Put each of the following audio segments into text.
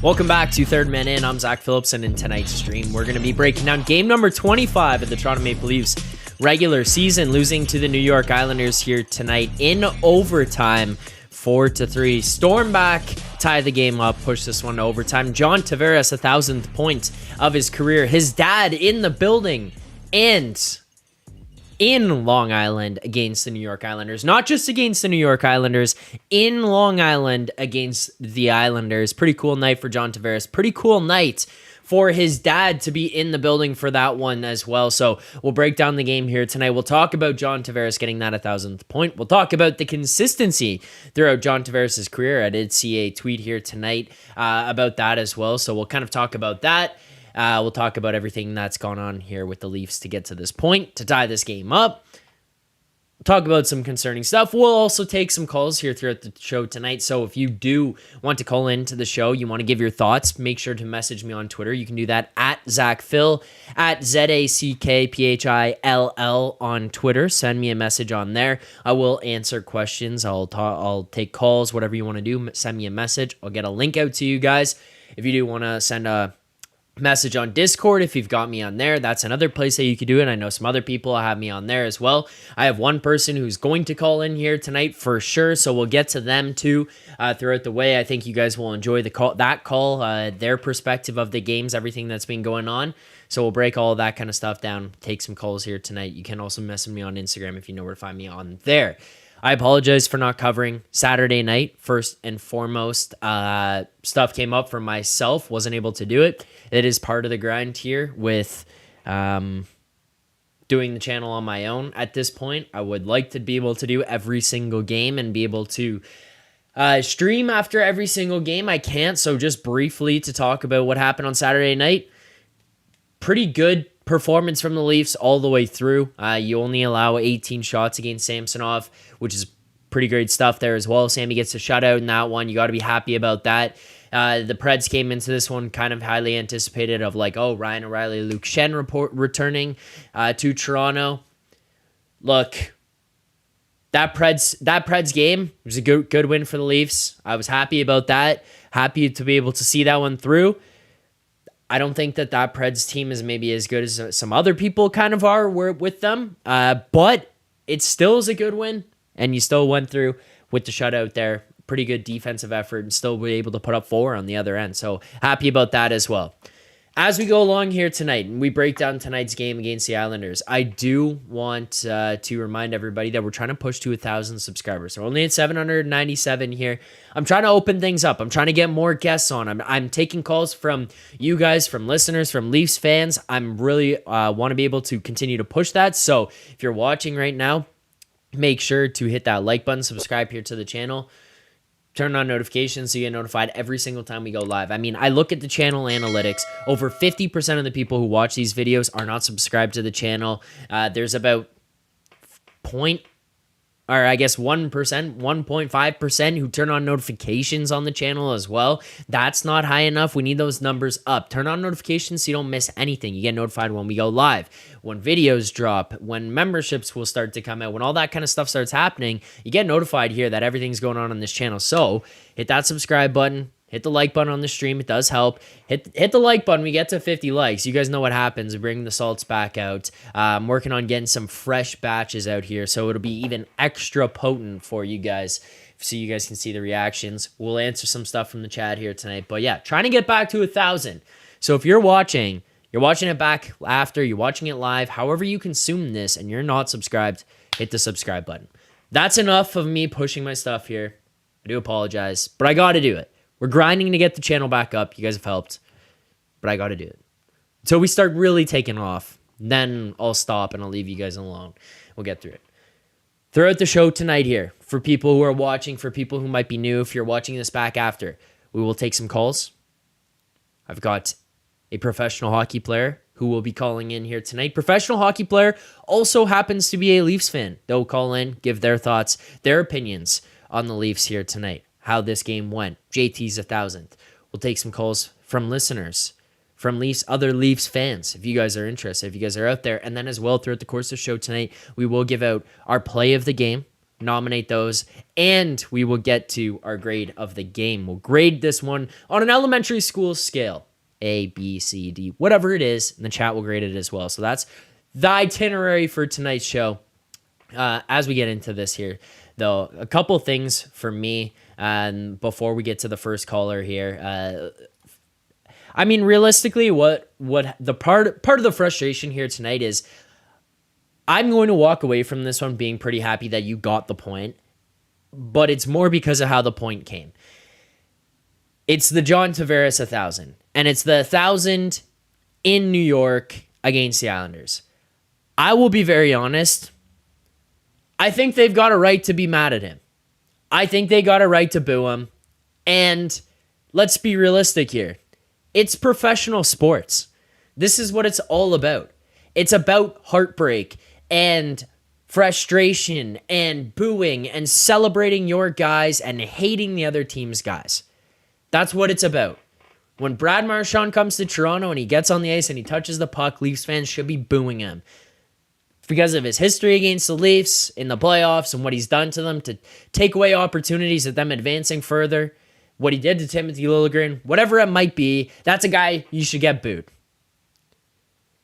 Welcome back to Third Man In. I'm Zack Phillips, and in tonight's stream, we're going to be breaking down game number 25 of the Toronto Maple Leafs regular season, losing to the New York Islanders here tonight in overtime, 4-3. Storm back, tie the game up, push this one to overtime. John Tavares, 1,000th point of his career. His dad in the building, and in Long Island against the New York Islanders. Not just against the New York Islanders, in Long Island against the Islanders. Pretty cool night for John Tavares. Pretty cool night for his dad to be in the building for that one as well. So we'll break down the game here tonight. We'll talk about John Tavares getting that 1,000th point. We'll talk about the consistency throughout John Tavares' career. I did see a tweet here tonight about that as well. So we'll kind of talk about that. We'll talk about everything that's gone on here with the Leafs to get to this point, to tie this game up. We'll talk about some concerning stuff. We'll also take some calls here throughout the show tonight. So if you do want to call into the show, you want to give your thoughts, make sure to message me on Twitter. You can do that at Zack Phil, at ZackPhill on Twitter. Send me a message on there. I will answer questions. I'll take calls, whatever you want to do. Send me a message. I'll get a link out to you guys. If you do want to send a message on Discord, if you've got me on there, that's another place that you could do it. I know some other people have me on there as well. I have one person who's going to call in here tonight for sure, so we'll get to them too throughout the way. I think you guys will enjoy that call, their perspective of the games, everything that's been going on. So we'll break all of that kind of stuff down, take some calls here tonight. You can also message me on Instagram if you know where to find me on there. I apologize for not covering Saturday night. First and foremost, stuff came up for myself. Wasn't able to do it. It is part of the grind here with doing the channel on my own. At this point, I would like to be able to do every single game and be able to stream after every single game. I can't, so just briefly to talk about what happened on Saturday night. Pretty good performance from the Leafs all the way through. You only allow 18 shots against Samsonov, which is pretty great stuff there as well. Sammy gets a shutout in that one. You got to be happy about that. The Preds came into this one kind of highly anticipated of like, oh, Ryan O'Reilly, Luke Shen returning to Toronto. Look, that Preds game was a good win for the Leafs. I was happy about that. Happy to be able to see that one through. I don't think that Preds team is maybe as good as some other people kind of are with them, but it still is a good win, and you still went through with the shutout there. Pretty good defensive effort, and still were able to put up 4 on the other end, so happy about that as well. As we go along here tonight, and we break down tonight's game against the Islanders, I do want to remind everybody that we're trying to push to 1,000 subscribers. We're only at 797 here. I'm trying to open things up. I'm trying to get more guests on. I'm taking calls from you guys, from listeners, from Leafs fans. I'm really want to be able to continue to push that. So if you're watching right now, make sure to hit that like button, subscribe here to the channel. Turn on notifications so you get notified every single time we go live. I mean, I look at the channel analytics. Over 50% of the people who watch these videos are not subscribed to the channel. There's about 1.5% who turn on notifications on the channel as well. That's not high enough. We need those numbers up. Turn on notifications so you don't miss anything. You get notified when we go live, when videos drop, when memberships will start to come out, when all that kind of stuff starts happening. You get notified here that everything's going on this channel. So hit that subscribe button. Hit the like button on the stream. It does help. Hit the like button. We get to 50 likes. You guys know what happens. We bring the salts back out. I'm working on getting some fresh batches out here, so it'll be even extra potent for you guys, so you guys can see the reactions. We'll answer some stuff from the chat here tonight. But yeah, trying to get back to 1,000. So if you're watching it back after, you're watching it live, however you consume this, and you're not subscribed, hit the subscribe button. That's enough of me pushing my stuff here. I do apologize, but I got to do it. We're grinding to get the channel back up. You guys have helped, but I got to do it. Until we start really taking off, then I'll stop and I'll leave you guys alone. We'll get through it. Throughout the show tonight here, for people who are watching, for people who might be new, if you're watching this back after, we will take some calls. I've got a professional hockey player who will be calling in here tonight. Professional hockey player also happens to be a Leafs fan. They'll call in, give their thoughts, their opinions on the Leafs here tonight. How this game went. JT's 1,000th. We'll take some calls from listeners, from other Leafs fans, if you guys are interested, if you guys are out there. And then as well, throughout the course of the show tonight, we will give out our play of the game. nominate those, and we will get to our grade of the game. We'll grade this one on an elementary school scale. A, B, C, D, whatever it is, and the chat will grade it as well. So that's the itinerary for tonight's show. As we get into this here, though, a couple things for me before we get to the first caller here. I mean, realistically, what the part of the frustration here tonight is, I'm going to walk away from this one being pretty happy that you got the point, but it's more because of how the point came. It's the John Tavares 1,000, and it's the 1,000 in New York against the Islanders. I will be very honest. I think they've got a right to be mad at him. I think they got a right to boo him. And let's be realistic here. It's professional sports. This is what it's all about. It's about heartbreak and frustration and booing and celebrating your guys and hating the other team's guys. That's what it's about. When Brad Marchand comes to Toronto and he gets on the ice and he touches the puck, Leafs fans should be booing him. Because of his history against the Leafs in the playoffs and what he's done to them to take away opportunities of them advancing further, what he did to Timothy Liljegren, whatever it might be, that's a guy you should get booed.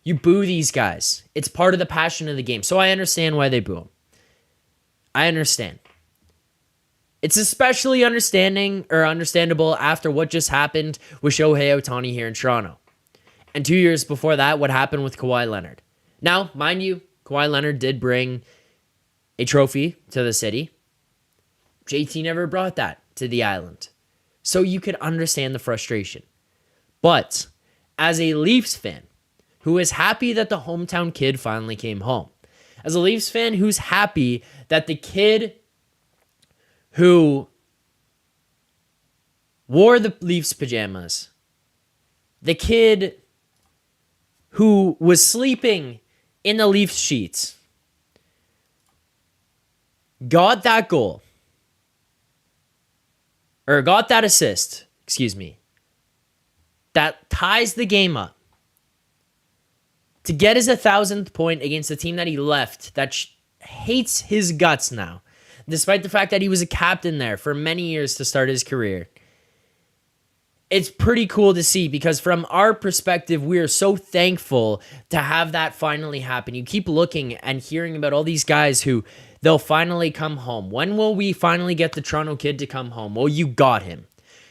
You boo these guys. It's part of the passion of the game. So I understand why they boo him. I understand. It's especially understandable after what just happened with Shohei Ohtani here in Toronto. And 2 years before that, what happened with Kawhi Leonard. Now, mind you, Kawhi Leonard did bring a trophy to the city. JT never brought that to the island. So you could understand the frustration. But as a Leafs fan who is happy that the hometown kid finally came home, as a Leafs fan who's happy that the kid who wore the Leafs pajamas, the kid who was sleeping in the Leafs sheets, got that goal, or got that assist, that ties the game up to get his 1,000th point against the team that he left, that hates his guts now, despite the fact that he was a captain there for many years to start his career. It's pretty cool to see, because from our perspective, we are so thankful to have that finally happen. You keep looking and hearing about all these guys who they'll finally come home. When will we finally get the Toronto kid to come home? Well, you got him.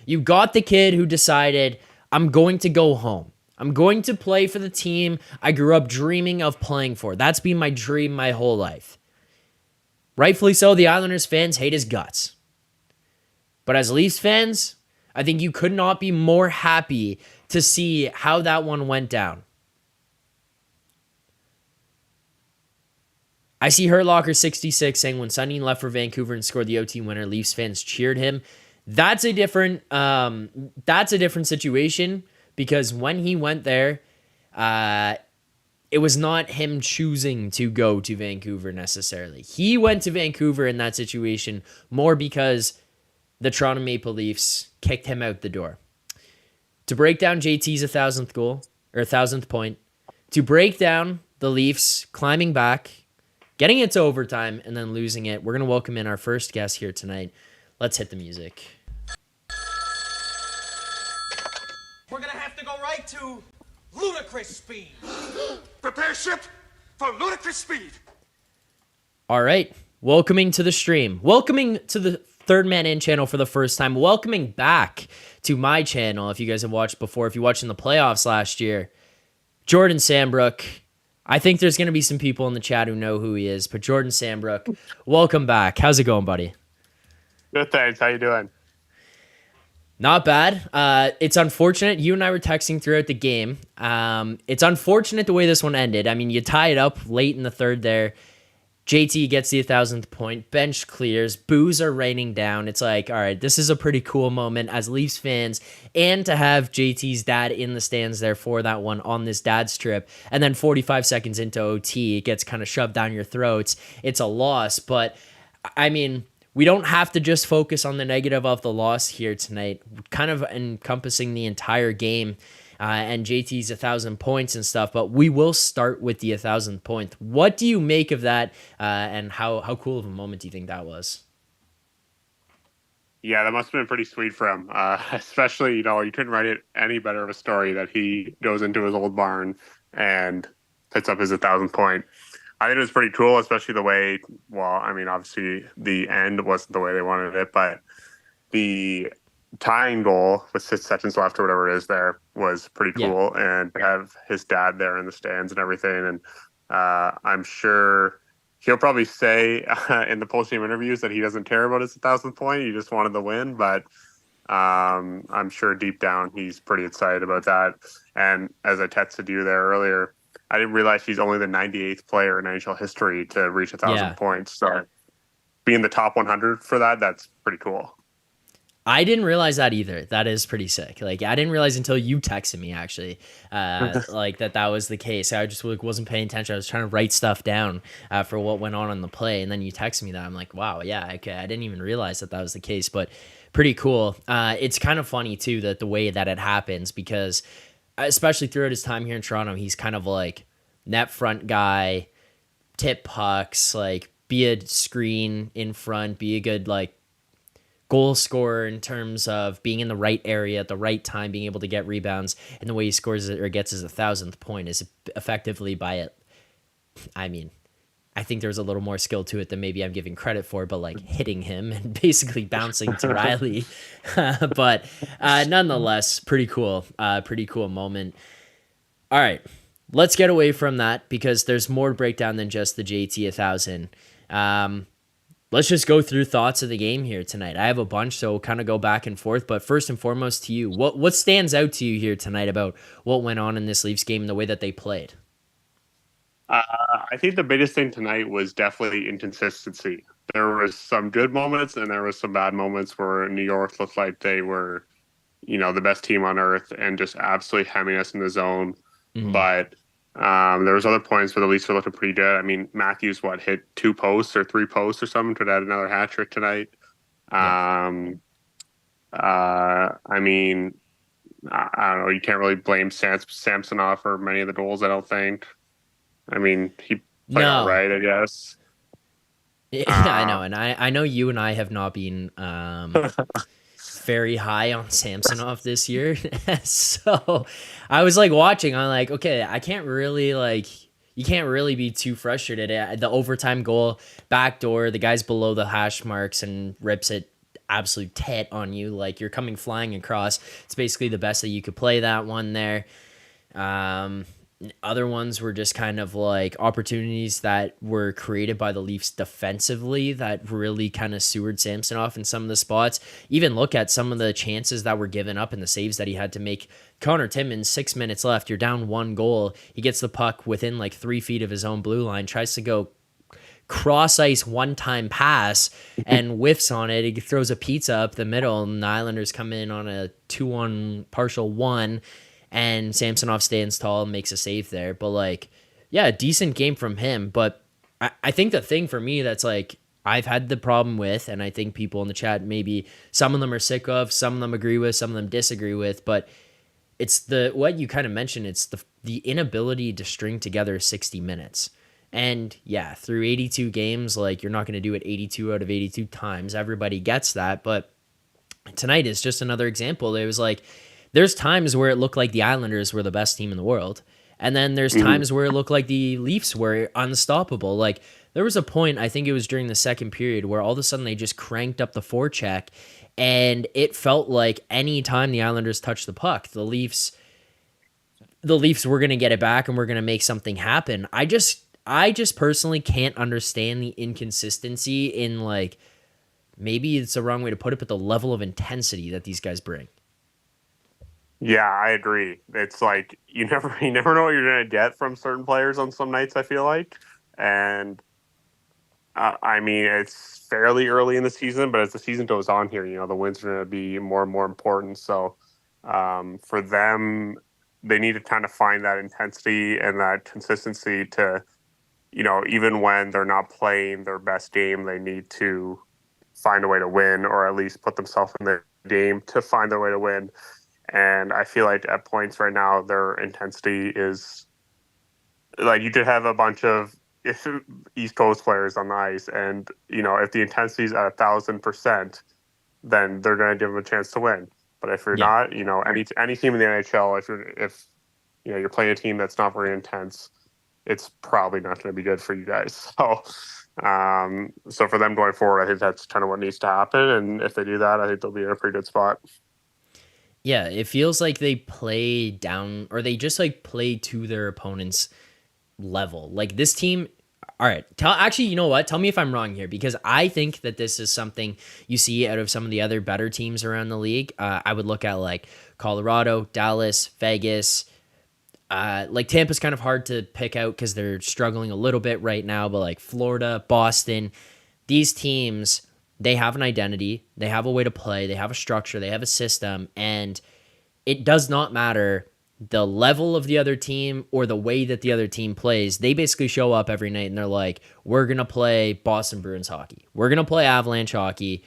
You got the kid who decided, I'm going to go home. I'm going to play for the team I grew up dreaming of playing for. That's been my dream my whole life. Rightfully so, the Islanders fans hate his guts. But as Leafs fans, I think you could not be more happy to see how that one went down. I see HurtLocker66 saying, when Sundin left for Vancouver and scored the OT winner, Leafs fans cheered him. That's a different situation, because when he went there, it was not him choosing to go to Vancouver necessarily. He went to Vancouver in that situation more because the Toronto Maple Leafs kicked him out the door. To break down JT's 1,000th goal, or 1,000th point, to break down the Leafs climbing back, getting it to overtime, and then losing it, we're going to welcome in our first guest here tonight. Let's hit the music. We're going to have to go right to ludicrous speed. Prepare ship for ludicrous speed. All right. Welcoming to the stream. Welcoming to the Third Man In channel for the first time. Welcoming back to my channel, if you guys have watched before, if you watched in the playoffs last year, Jordan Sambrook. I think there's going to be some people in the chat who know who he is, but Jordan Sambrook, welcome back. How's it going, buddy? Good, thanks. How you doing? Not bad. It's unfortunate. You and I were texting throughout the game. It's unfortunate the way this one ended. I mean, you tie it up late in the third there. JT gets the 1,000th point. Bench clears. Boos are raining down. It's like, all right, this is a pretty cool moment as Leafs fans, and to have JT's dad in the stands there for that one on this dad's trip. And then 45 seconds into OT, it gets kind of shoved down your throats. It's a loss, but I mean, we don't have to just focus on the negative of the loss here tonight, kind of encompassing the entire game. and JT's 1,000 points and stuff. But we will start with the 1,000 point. What do you make of that, and how cool of a moment do you think that was? Yeah, that must have been pretty sweet for him. Especially, you couldn't write it any better of a story that he goes into his old barn and puts up his 1,000 point. I think it was pretty cool, especially the way, well, I mean, obviously the end wasn't the way they wanted it, but the tying goal with 6 seconds left or whatever it is there was pretty Yeah. cool. And to have his dad there in the stands and everything. And I'm sure he'll probably say in the post-game interviews that he doesn't care about his 1,000th point. He just wanted the win. But I'm sure deep down he's pretty excited about that. And as I texted you there earlier, I didn't realize he's only the 98th player in NHL history to reach 1,000 Yeah. points. So being the top 100 for that, that's pretty cool. I didn't realize that either. That is pretty sick. Like, I didn't realize until you texted me, actually, like that was the case. I just wasn't paying attention. I was trying to write stuff down for what went on the play, and then you texted me that. I'm like, wow, yeah, okay. I didn't even realize that was the case, but pretty cool. It's kind of funny too that the way that it happens, because especially throughout his time here in Toronto, he's kind of like net front guy, tip pucks, like be a screen in front, be a good like goal scorer in terms of being in the right area at the right time, being able to get rebounds, and the way he scores it or gets his 1,000th point is effectively by it. I mean, I think there's a little more skill to it than maybe I'm giving credit for, but like hitting him and basically bouncing to Riley. But nonetheless, pretty cool moment. All right, let's get away from that because there's more breakdown than just the JT 1,000. Let's just go through thoughts of the game here tonight. I have a bunch, so we'll kind of go back and forth. But first and foremost to you, what stands out to you here tonight about what went on in this Leafs game and the way that they played? I think the biggest thing tonight was definitely inconsistency. There was some good moments and there was some bad moments where New York looked like they were, the best team on earth and just absolutely hemming us in the zone. Mm-hmm. But there was other points where the Leafs were looking pretty good. I mean, Matthews, hit 2 posts or 3 posts or something to add another hat trick tonight. Yeah. I mean, I don't know. You can't really blame Samsonov for many of the goals, I don't think. I mean, he played all right, I guess. Yeah, I know. And I know you and I have not been very high on Samsonov this year. So I was like watching, I'm like, okay, I can't really you can't really be too frustrated. The overtime goal, backdoor, the guy's below the hash marks and rips it absolute tit on you. Like you're coming flying across. It's basically the best that you could play that one there. Other ones were just kind of like opportunities that were created by the Leafs defensively that really kind of sewered Samsonov in some of the spots. Even look at some of the chances that were given up and the saves that he had to make. Connor Timmins, 6 minutes left, you're down 1 goal. He gets the puck within like 3 feet of his own blue line, tries to go cross ice one-time pass and whiffs on it. He throws a pizza up the middle and the Islanders come in on a 2-1 partial 1. And Samsonov stands tall and makes a save there. But, like, yeah, a decent game from him. But I think the thing for me that's, like, I've had the problem with, and I think people in the chat, maybe some of them are sick of, some of them agree with, some of them disagree with, but it's what you kind of mentioned, it's the inability to string together 60 minutes. And, yeah, through 82 games, like, you're not going to do it 82 out of 82 times. Everybody gets that. But tonight is just another example. It was like, there's times where it looked like the Islanders were the best team in the world. And then there's times where it looked like the Leafs were unstoppable. Like there was a point, I think it was during the second period, where all of a sudden they just cranked up the forecheck and it felt like any time the Islanders touched the puck, the Leafs were going to get it back and we're going to make something happen. I just personally can't understand the inconsistency in like, maybe it's the wrong way to put it, but the level of intensity that these guys bring. Yeah, I agree. It's like you never know what you're gonna get from certain players on some nights, I feel like, and I mean it's fairly early in the season, but as the season goes on here, the wins are gonna be more and more important. So for them, they need to kind of find that intensity and that consistency to, even when they're not playing their best game, they need to find a way to win, or at least put themselves in the game to find their way to win. And I feel like at points right now, their intensity is like you could have a bunch of East Coast players on the ice, and if the intensity is at 1,000%, then they're going to give them a chance to win. But if you're Yeah. not, any team in the NHL, if you're playing a team that's not very intense, it's probably not going to be good for you guys. So for them going forward, I think that's kind of what needs to happen. And if they do that, I think they'll be in a pretty good spot. Yeah, it feels like they play down or they just like play to their opponent's level. Like this team, all right, actually, you know what? Tell me if I'm wrong here because I think that this is something you see out of some of the other better teams around the league. I would look at like Colorado, Dallas, Vegas. Like Tampa's kind of hard to pick out because they're struggling a little bit right now, but like Florida, Boston, these teams, they have an identity, they have a way to play, they have a structure, they have a system, and it does not matter the level of the other team or the way that the other team plays. They basically show up every night and they're like, we're going to play Boston Bruins hockey. We're going to play Avalanche hockey.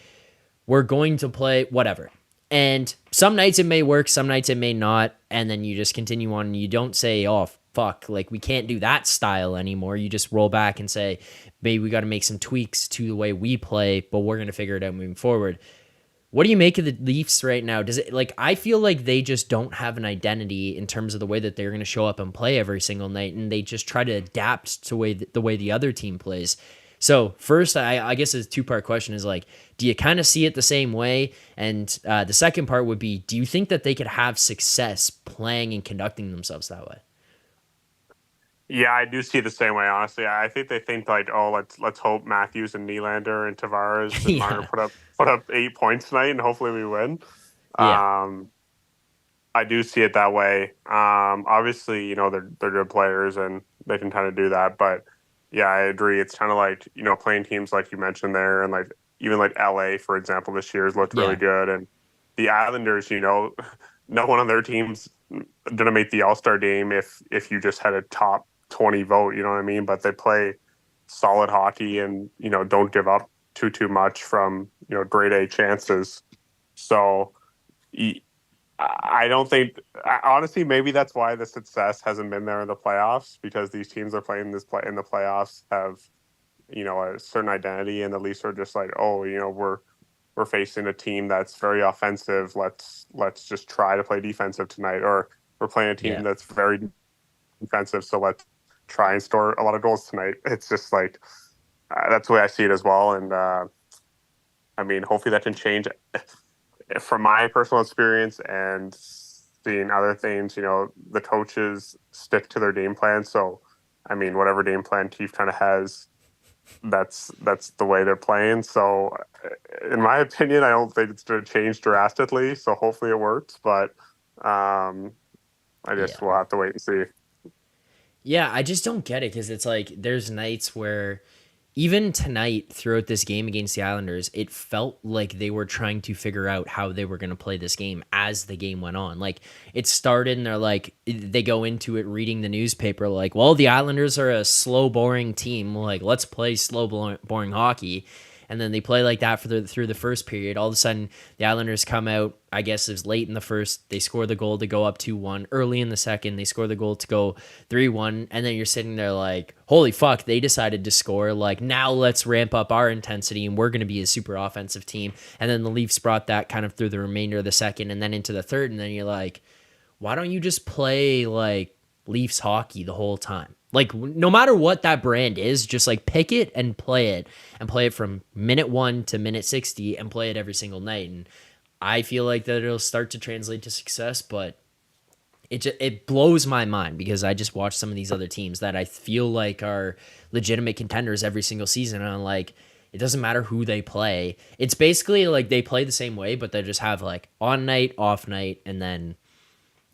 We're going to play whatever. And some nights it may work, some nights it may not. And then you just continue on and you don't say, oh, fuck, like we can't do that style anymore. You just roll back and say, maybe we got to make some tweaks to the way we play, but we're going to figure it out moving forward. What do you make of the Leafs right now? Does it like I feel like they just don't have an identity in terms of the way that they're going to show up and play every single night, and they just try to adapt to the way the other team plays. So first, I guess a two-part question is like, do you kind of see it the same way? And the second part would be, do you think that they could have success playing and conducting themselves that way? Yeah, I do see it the same way. Honestly, I think they think like, oh, let's hope Matthews and Nylander and Tavares and Marner Yeah, put up 8 points tonight, and hopefully we win. yeah, Um, I do see it that way. Obviously, they're good players and they can kind of do that. But yeah, I agree. It's kind of like playing teams like you mentioned there, and like even like LA, for example, this year has looked really yeah, good, and the Islanders, no one on their team's gonna make the All-Star game if you just had a top 20 vote. You know what I mean? But they play solid hockey and don't give up too much from grade A chances. So. I don't think, honestly, maybe that's why the success hasn't been there in the playoffs because these teams are playing in the playoffs have, a certain identity, and the Leafs are just like, oh, we're facing a team that's very offensive. Let's just try to play defensive tonight, or we're playing a team yeah, that's very defensive, so let's try and score a lot of goals tonight. It's just like that's the way I see it as well, and I mean, hopefully that can change from my personal experience and seeing other things, the coaches stick to their game plan. So, I mean, whatever game plan Keefe kind of has, that's the way they're playing. So, in my opinion, I don't think it's going to change drastically. So, hopefully, it works. But I guess yeah. we'll have to wait and see. Yeah, I just don't get it because it's like there's nights where even tonight throughout this game against the Islanders, it felt like they were trying to figure out how they were going to play this game as the game went on. Like it started and they're like, they go into it reading the newspaper like, well, the Islanders are a slow, boring team. Like, let's play slow, boring hockey. And then they play like that through the first period. All of a sudden, the Islanders come out. I guess it was late in the first. They score the goal to go up 2-1. Early in the second, they score the goal to go 3-1. And then you're sitting there like, holy fuck, they decided to score. Like, now let's ramp up our intensity and we're going to be a super offensive team. And then the Leafs brought that kind of through the remainder of the second and then into the third. And then you're like, why don't you just play like Leafs hockey the whole time? Like, no matter what that brand is, just like pick it and play it from minute 1 to minute 60 and play it every single night. And I feel like that it'll start to translate to success, but it blows my mind because I just watch some of these other teams that I feel like are legitimate contenders every single season. And I'm like, it doesn't matter who they play. It's basically like they play the same way, but they just have like on night, off night, and then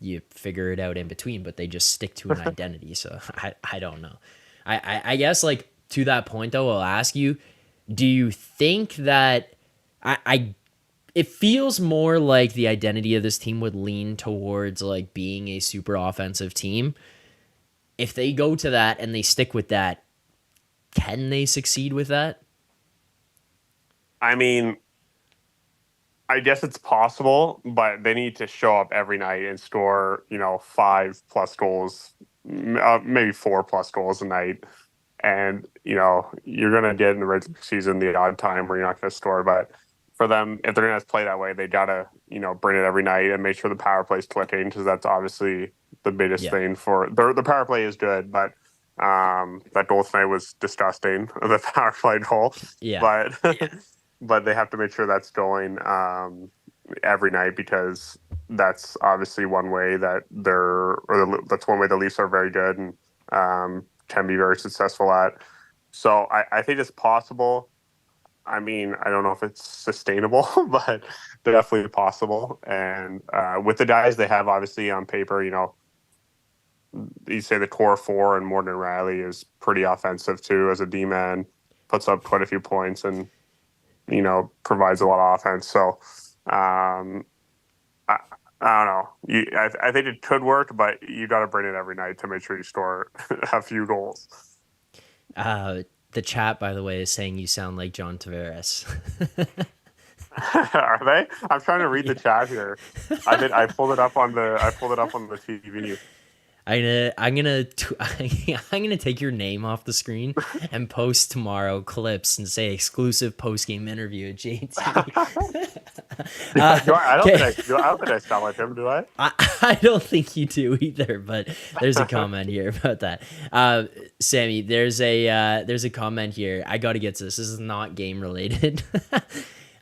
you figure it out in between, but they just stick to an identity. So I don't know. I guess like to that point though, I'll ask you, do you think that it feels more like the identity of this team would lean towards like being a super offensive team? If they go to that and they stick with that, can they succeed with that? I mean, I guess it's possible, but they need to show up every night and score, 5+ goals, maybe 4+ goals a night. And, you're going to get in the regular season the odd time where you're not going to score. But for them, if they're going to play that way, they got to, bring it every night and make sure the power play is clicking because that's obviously the biggest Yeah. thing for the power play is good, but that goal tonight was disgusting, the power play goal. Yeah. But but they have to make sure that's going every night because that's obviously one way that that's one way the Leafs are very good and can be very successful at. So I think it's possible. I mean, I don't know if it's sustainable, but definitely possible. And with the guys they have, obviously on paper, you say the core four and Morgan Riley is pretty offensive too as a D man, puts up quite a few points and provides a lot of offense. So I, I don't know. I think it could work, but you got to bring it every night to make sure you score a few goals. The chat, by the way, is saying you sound like John Tavares. Are they? I'm trying to read the chat here. I pulled it up on the TV. I'm gonna take your name off the screen and post tomorrow clips and say exclusive post game interview at JT. I don't think I sound like him, do I? I don't think you do either, but there's a comment here about that. Sammy, there's a comment here. I gotta get to this. This is not game related.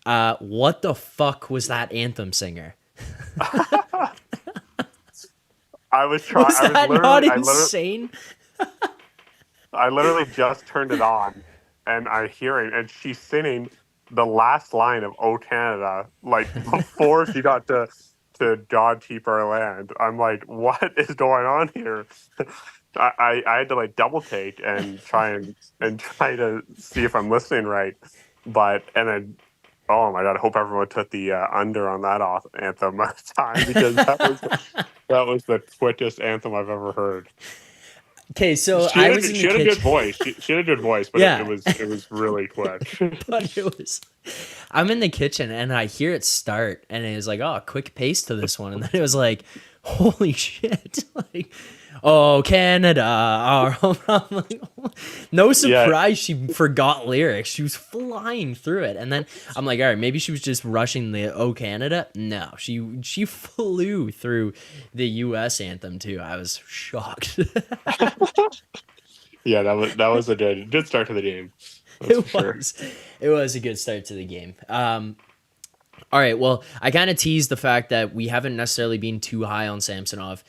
What the fuck was that anthem singer? I was trying. Was that not insane? I literally just turned it on, and I hear it, and she's singing the last line of "O Canada" like before she got to "God Keep Our Land." I'm like, what is going on here? I had to like double take and try to see if I'm listening right, and then. Oh my god! I hope everyone took the under on that anthem time because that was the quickest anthem I've ever heard. Okay, so she had a good voice. She had a good voice, but yeah. it was really quick. But it was. I'm in the kitchen and I hear it start, and it was like, oh, quick pace to this one, and then it was like, holy shit! Like, oh Canada! I'm like, no surprise she forgot lyrics. She was flying through it, and then I'm like, all right, maybe she was just rushing the "Oh Canada." No, she flew through the U.S. anthem too. I was shocked. Yeah, that was a good start to the game. It was a good start to the game. All right, well, I kind of teased the fact that we haven't necessarily been too high on Samsonov.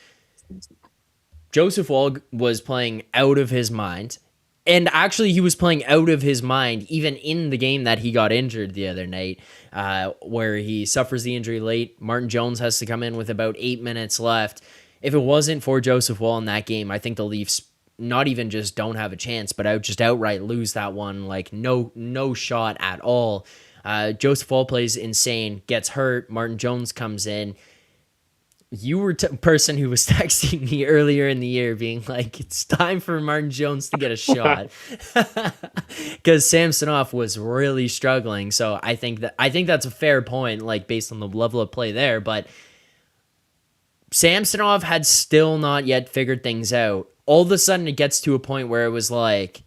Joseph Woll was playing out of his mind. And actually, he was playing out of his mind even in the game that he got injured the other night, where he suffers the injury late. Martin Jones has to come in with about 8 minutes left. If it wasn't for Joseph Woll in that game, I think the Leafs not even just don't have a chance, but outright lose that one. Like, no shot at all. Joseph Woll plays insane, gets hurt. Martin Jones comes in. You were person who was texting me earlier in the year being like, it's time for Martin Jones to get a shot because Samsonov was really struggling. So I think that's a fair point, like based on the level of play there, but Samsonov had still not yet figured things out. All of a sudden it gets to a point where it was like,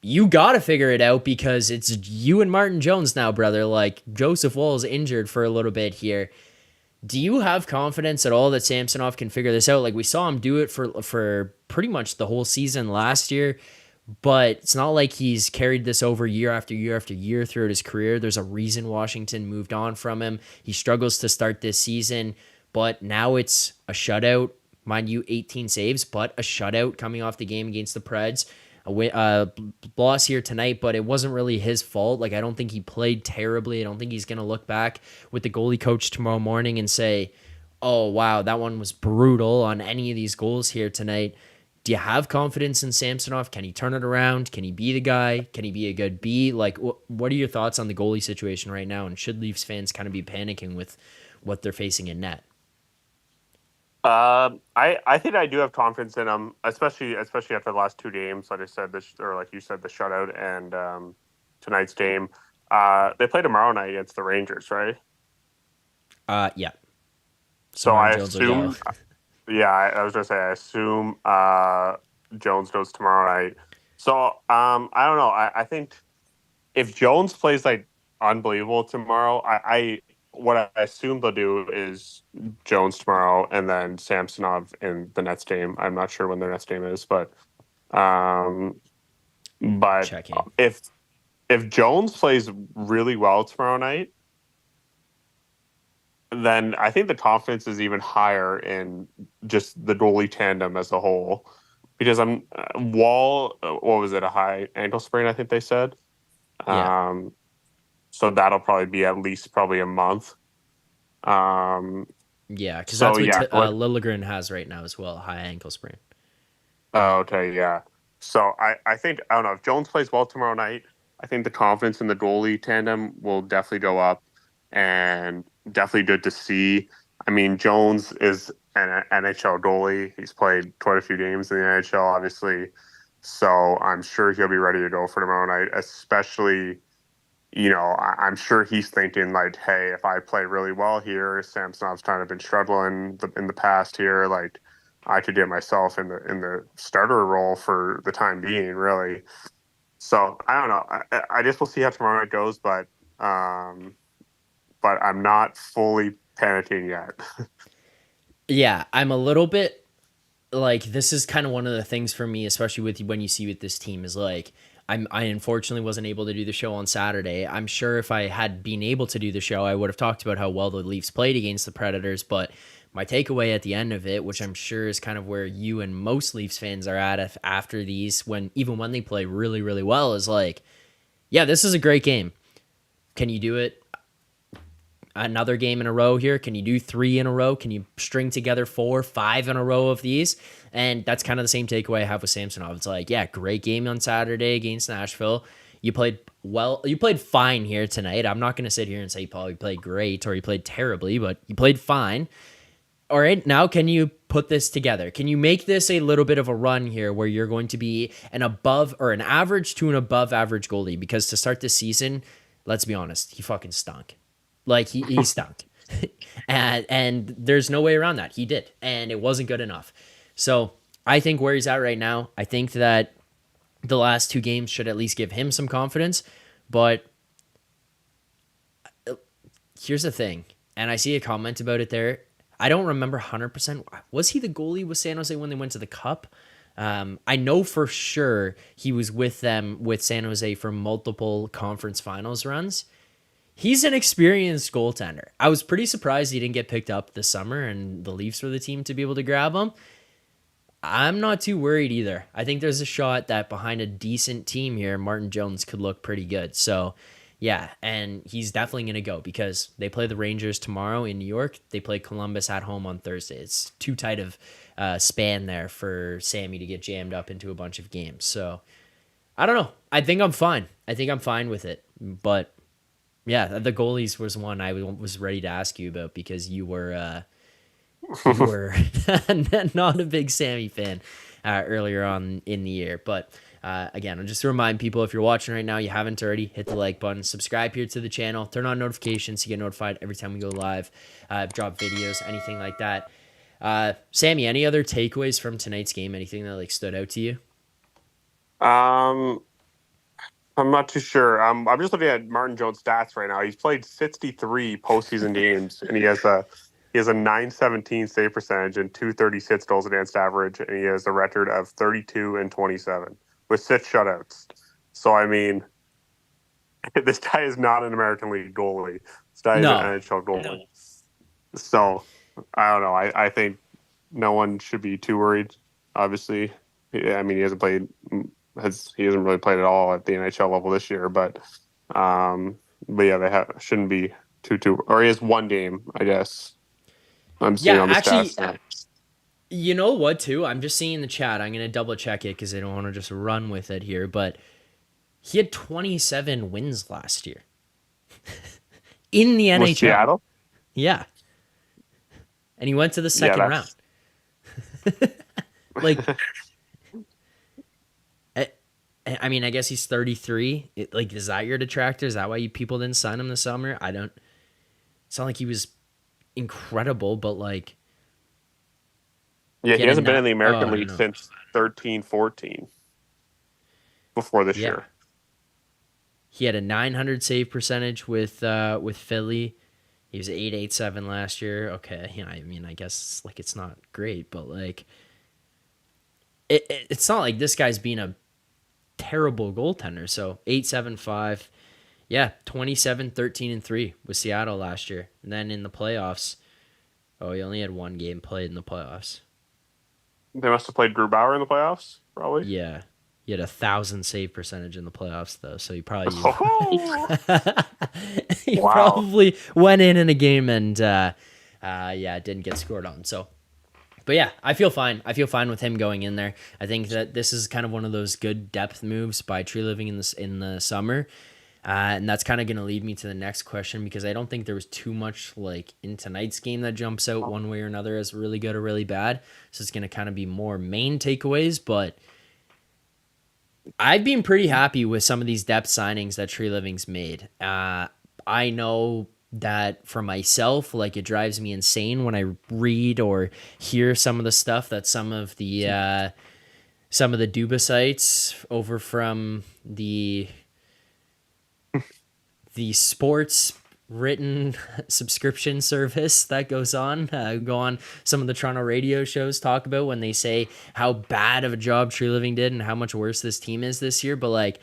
you got to figure it out because it's you and Martin Jones now, brother. Like, Joseph Woll is injured for a little bit here. Do you have confidence at all that Samsonov can figure this out? Like, we saw him do it for pretty much the whole season last year, but it's not like he's carried this over year after year after year throughout his career. There's a reason Washington moved on from him. He struggles to start this season, but now it's a shutout. Mind you, 18 saves, but a shutout coming off the game against the Preds. A loss here tonight, but it wasn't really his fault. Like, I don't think he played terribly. I don't think he's going to look back with the goalie coach tomorrow morning and say, oh, wow, that one was brutal on any of these goals here tonight. Do you have confidence in Samsonov? Can he turn it around? Can he be the guy? Can he be a good B? Like, what are your thoughts on the goalie situation right now? And should Leafs fans kind of be panicking with what they're facing in net? I think I do have confidence in him, especially after the last two games. Like I said, like you said, the shutout and tonight's game. They play tomorrow night against the Rangers, right? Yeah. So So I Martin Jones will go. assume, yeah, I was gonna say, I assume Jones goes tomorrow night. So I don't know. I think if Jones plays like unbelievable tomorrow, I what I assume they'll do is Jones tomorrow and then Samsonov in the next game. I'm not sure when their next game is, um, but Checking. if Jones plays really well tomorrow night, then I think the confidence is even higher in just the goalie tandem as a whole. Because I'm Wall, what was it, a high ankle sprain? I think they said. Yeah. Um, so that'll probably be at least probably a month. Um, Yeah, because so that's what yeah, Liljegren has right now as well, high ankle sprain. oh, okay, yeah. So I think I don't know if Jones plays well tomorrow night. I think the confidence in the goalie tandem will definitely go up, and definitely good to see. I mean, Jones is an NHL goalie. He's played quite a few games in the NHL, obviously. So I'm sure he'll be ready to go for tomorrow night, especially I'm sure he's thinking like, hey, if I play really well here, Samsonov's kind of been struggling in the past here. Like, I could get myself in the starter role for the time being, really. So I don't know. I just will see how tomorrow night goes, um, but I'm not fully panicking yet. Yeah, I'm a little bit like this is kind of one of the things for me, especially with when you see with this team is like I unfortunately wasn't able to do the show on Saturday. I'm sure if I had been able to do the show, I would have talked about how well the Leafs played against the Predators. But my takeaway at the end of it, which I'm sure is kind of where you and most Leafs fans are at after these, when even when they play really really well, is like, yeah, this is a great game. Can you do it another game in a row here? Can you do 3 in a row? Can you string together 4, 5 in a row of these? And that's kind of the same takeaway I have with Samsonov. It's like, yeah, great game on Saturday against Nashville. You played well. You played fine here tonight. I'm not going to sit here and say you played great or you played terribly, but you played fine. All right, now can you put this together? Can you make this a little bit of a run here where you're going to be an above or an average to an above average goalie? Because to start this season, let's be honest, he fucking stunk. Like he stunk. and there's no way around that. He did. And it wasn't good enough. So I think where he's at right now, I think that the last 2 games should at least give him some confidence. But here's the thing, and I see a comment about it there. I don't remember 100%. Was he the goalie with San Jose when they went to the Cup? I know for sure he was with them with San Jose for multiple conference finals runs. He's an experienced goaltender. I was pretty surprised he didn't get picked up this summer and the Leafs were the team to be able to grab him. I'm not too worried either. I think there's a shot that behind a decent team here, Martin Jones could look pretty good. So, yeah, and he's definitely going to go because they play the Rangers tomorrow in New York. They play Columbus at home on Thursday. It's too tight of span there for Sammy to get jammed up into a bunch of games. So, I don't know. I think I'm fine. I think I'm fine with it. But yeah, the goalies was one I was ready to ask you about because you were not a big Sammy fan earlier on in the year. But again, I'll just remind people, if you're watching right now, you haven't already, hit the like button, subscribe here to the channel, turn on notifications to get notified every time we go live, drop videos, anything like that. Sammy, any other takeaways from tonight's game? Anything that like stood out to you? Um, I'm not too sure. I'm just looking at Martin Jones' stats right now. He's played 63 postseason games, and he has a 917 save percentage and 236 goals against average, and he has a record of 32 and 27 with 6 shutouts. So I mean, this guy is not an American League goalie. This guy is an No. NHL goalie. So I don't know. I think no one should be too worried. Obviously, I mean, he hasn't really played at all at the NHL level this year, but yeah, shouldn't be too, or he has 1 game, I guess. I'm seeing Yeah, on the actually, stats now. you know what, too? I'm just seeing in the chat. I'm going to double check it because I don't want to just run with it here. But he had 27 wins last year in the Was NHL. Seattle? Yeah. And he went to the Yeah, second round. Like, I mean, I guess he's 33. Like, is that your detractor? Is that why people didn't sign him this summer? I don't. It's not like he was incredible, but like, Yeah, he hasn't been in the oh, American I don't League know. since 13-14 before this Yeah, year. he had a 900 save percentage with Philly. He was 887 last year. Okay, yeah, I mean, I guess like it's not great, but like, it's not like this guy's being a terrible goaltender. So 875. Yeah, 27, 13, and 3 with Seattle last year. And then in the playoffs, oh, he only had one game played in the playoffs. They must have played Grubauer in the playoffs, probably. Yeah. He had 1,000 save percentage in the playoffs, though. So he probably Oh, he wow. probably went in a game and yeah, didn't get scored on. So, but yeah, I feel fine. I feel fine with him going in there. I think that this is kind of one of those good depth moves by Tree Living in the summer. And that's kind of going to lead me to the next question because I don't think there was too much like in tonight's game that jumps out one way or another as really good or really bad. So it's going to kind of be more main takeaways. But I've been pretty happy with some of these depth signings that Tree Living's made. I know that for myself, like it drives me insane when I read or hear some of the stuff that some of the Duba sites over from the sports written subscription service that goes on go on some of the Toronto radio shows talk about when they say how bad of a job Tree Living did and how much worse this team is this year. But like,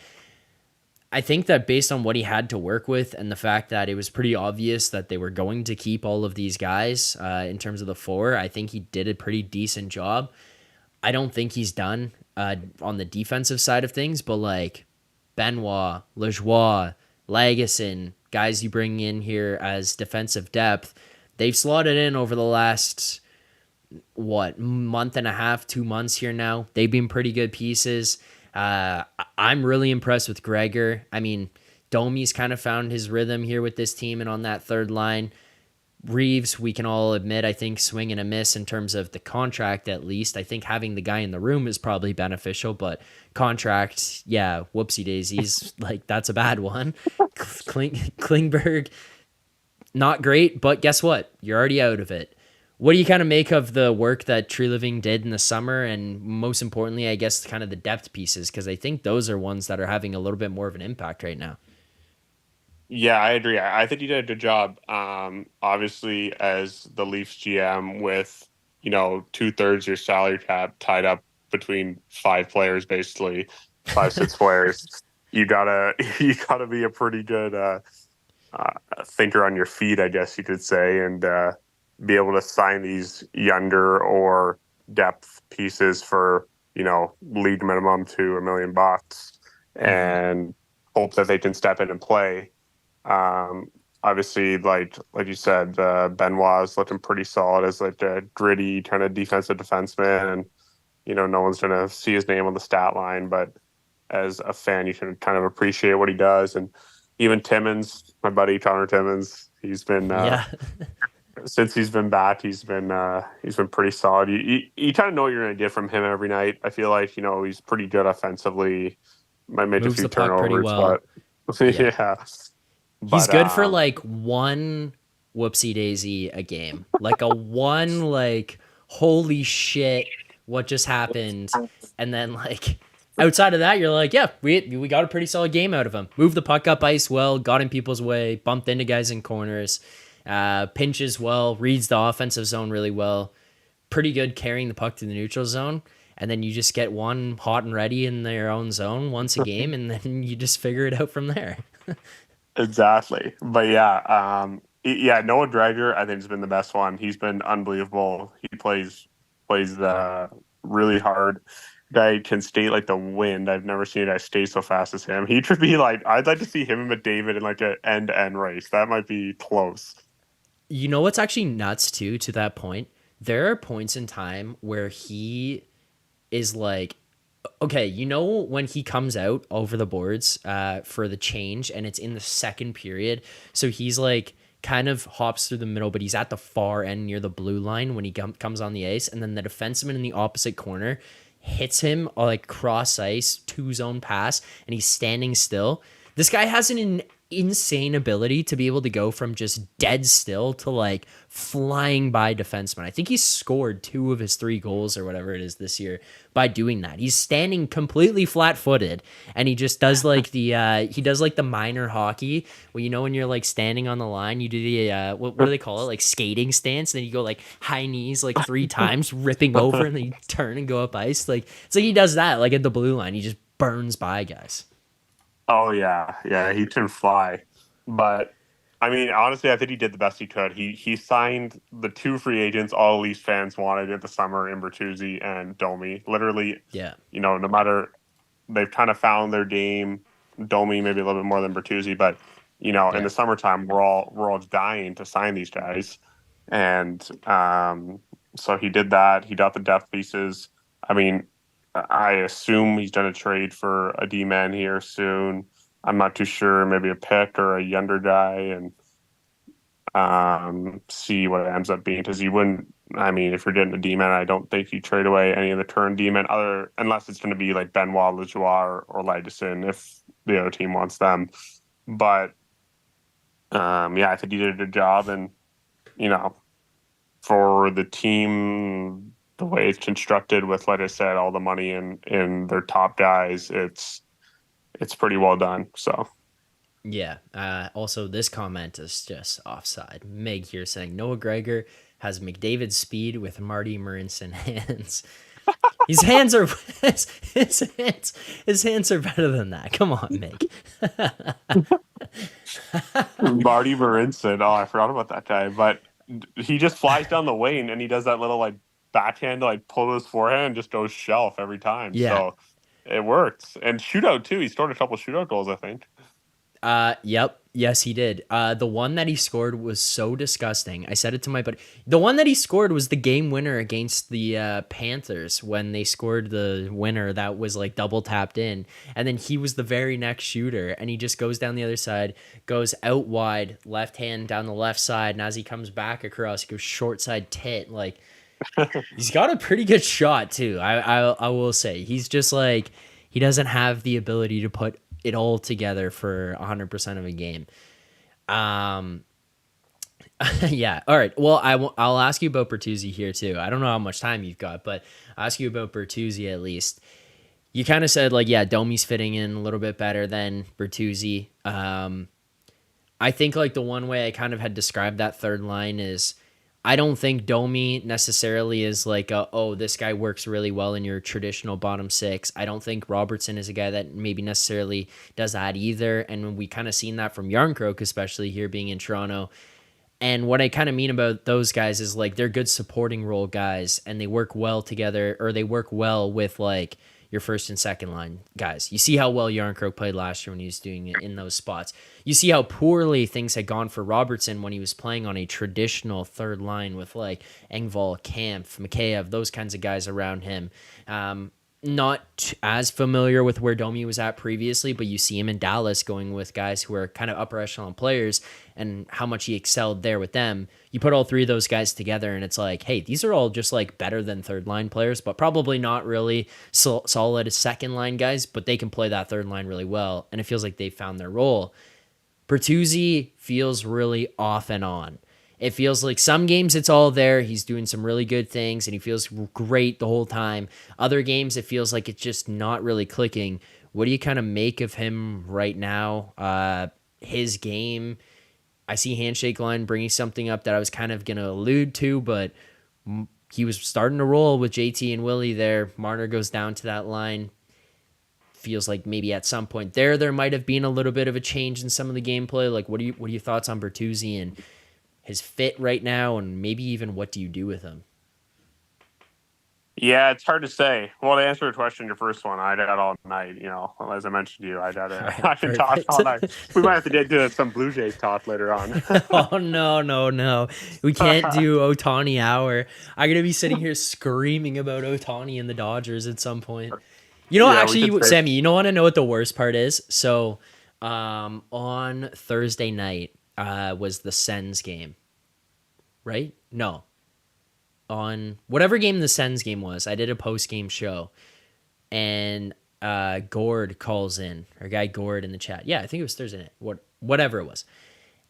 I think that based on what he had to work with and the fact that it was pretty obvious that they were going to keep all of these guys in terms of the four, I think he did a pretty decent job. I don't think he's done on the defensive side of things, but like Benoit, Lajoie, Lagesson, guys you bring in here as defensive depth, they've slotted in over the last, month and a half, 2 months here now. They've been pretty good pieces. I'm really impressed with Gregor. I mean, Domi's kind of found his rhythm here with this team and on that third line. Reeves, we can all admit, I think swing and a miss in terms of the contract at least. I think having the guy in the room is probably beneficial, but contract, yeah, whoopsie daisies, like that's a bad one. Klingberg, not great, but guess what? You're already out of it. What do you kind of make of the work that Tree Living did in the summer? And most importantly, I guess kind of the depth pieces, because I think those are ones that are having a little bit more of an impact right now. Yeah, I agree. I think he did a good job. Obviously, as the Leafs GM, with 2/3 your salary cap tied up between 5 players, basically 5, 6 players, you gotta be a pretty good thinker on your feet, I guess you could say, and be able to sign these younger or depth pieces for league minimum to $1 million, and hope that they can step in and play. Obviously, like you said, Benoit is looking pretty solid as like a gritty kind of defensive defenseman, and no one's gonna see his name on the stat line, but as a fan, you can kind of appreciate what he does. And even Timmins, my buddy Connor Timmins, he's been Yeah. since he's been back, he's been pretty solid. You kind of know what you're gonna get from him every night. I feel like he's pretty good offensively. Might make a Moves few the puck pretty turnovers, well. but Yeah. yeah. He's But good for like one whoopsie daisy a game. Like a one like holy shit, what just happened? And then like outside of that, you're like, yeah, we got a pretty solid game out of him. Moved the puck up ice well, got in people's way, bumped into guys in corners, pinches well, reads the offensive zone really well. Pretty good carrying the puck to the neutral zone. And then you just get one hot and ready in their own zone once a game, and then you just figure it out from there. exactly. But yeah, Noah Dreger, I think has been the best one. He's been unbelievable. He plays really hard. Guy can skate like the wind. I've never seen a guy skate so fast as him. He should be like, I'd like to see him and McDavid in like an end-to-end race. That might be close. You know what's actually nuts too, to that point? There are points in time where he is like, okay, when he comes out over the boards for the change and it's in the second period. So he's like kind of hops through the middle, but he's at the far end near the blue line when he comes on the ice. And then the defenseman in the opposite corner hits him like cross ice, 2-zone pass, and he's standing still. This guy has an insane ability to be able to go from just dead still to like flying by defensemen. I think he scored 2 of his 3 goals or whatever it is this year by doing that. He's standing completely flat-footed, and he just does like the minor hockey where, you know, when you're like standing on the line, you do the what do they call it, like skating stance, and then you go like high knees like 3 times, ripping over, and then you turn and go up ice. Like it's like he does that like at the blue line. He just burns by guys. Oh yeah, he can fly. But I mean, honestly, I think he did the best he could. He signed the 2 free agents all Leafs fans wanted in the summer in Bertuzzi and Domi. Literally, Yeah. you know, no matter, they've kind of found their game. Domi maybe a little bit more than Bertuzzi, but you know, in the summertime, we're all dying to sign these guys, and so he did that. He got the depth pieces. I mean, I assume he's done a trade for a D-man here soon. I'm not too sure, maybe a pick or a younger guy, and see what it ends up being. Because you wouldn't, I mean, if you're getting a D-man, I don't think you trade away any of the current D-men, unless it's going to be like Benoit, Lajoie, or Lagesson if the other team wants them. But yeah, I think he did a good job, and you know, for the team, the way it's constructed with, like I said, all the money in their top guys, it's pretty well done. So Yeah. Also, this comment is just offside. Meg here saying Noah Gregor has McDavid's speed with Marty Marinson hands. His hands are his hands are better than that. Come on, Meg. Marty Marinson, oh, I forgot about that guy, but he just flies down the lane and he does that little like backhand to like pull his forehand and just goes shelf every time. Yeah. So it works. And shootout too. He scored a couple shootout goals, I think. Yep. Yes, he did. The one that he scored was so disgusting. I said it to my buddy. The one that he scored was the game winner against the Panthers when they scored the winner that was like double tapped in. And then he was the very next shooter, and he just goes down the other side, goes out wide, left hand down the left side. And as he comes back across, he goes short side tit. Like, he's got a pretty good shot too. I will say he's just like, he doesn't have the ability to put it all together for 100% of a game. Yeah. All right. Well, I'll ask you about Bertuzzi here too. I don't know how much time you've got, but I'll ask you about Bertuzzi at least. You kind of said like, yeah, Domi's fitting in a little bit better than Bertuzzi. I think like the one way I kind of had described that third line is, I don't think Domi necessarily is like, this guy works really well in your traditional bottom 6. I don't think Robertson is a guy that maybe necessarily does that either. And we kind of seen that from Yarncroke, especially here being in Toronto. And what I kind of mean about those guys is like, they're good supporting role guys and they work well together, or they work well with like your first and second line guys. You see how well Yarncroke played last year when he was doing it in those spots. You see how poorly things had gone for Robertson when he was playing on a traditional third line with like Engvall, Kampf, Mikheyev, those kinds of guys around him. Not as familiar with where Domi was at previously, but you see him in Dallas going with guys who are kind of upper echelon players and how much he excelled there with them. You put all 3 of those guys together and it's like, hey, these are all just like better than third line players, but probably not really solid second line guys, but they can play that third line really well. And it feels like they found their role. Bertuzzi feels really off and on. It feels like some games it's all there. He's doing some really good things and he feels great the whole time. Other games it feels like it's just not really clicking. What do you kind of make of him right now? His game, I see Handshake Line bringing something up that I was kind of going to allude to, but he was starting to roll with JT and Willie there. Marner goes down to that line. Feels like maybe at some point there might have been a little bit of a change in some of the gameplay. Like, what are your thoughts on Bertuzzi and his fit right now, and maybe even what do you do with him? Yeah, it's hard to say. Well, to answer your question, your first one, I did all night. You know, as I mentioned to you, I can talk all night. We might have to get to some Blue Jays talk later on. Oh no! We can't do Ohtani hour. I'm gonna be sitting here screaming about Ohtani and the Dodgers at some point. You know, Yeah, actually, Sammy, you want to know what the worst part is? So, on Thursday night was the Sens game, right? No. on whatever game the Sens game was. I did a post game show, and Gord calls in, or guy Gord in the chat. Yeah, I think it was Thursday night. Whatever it was,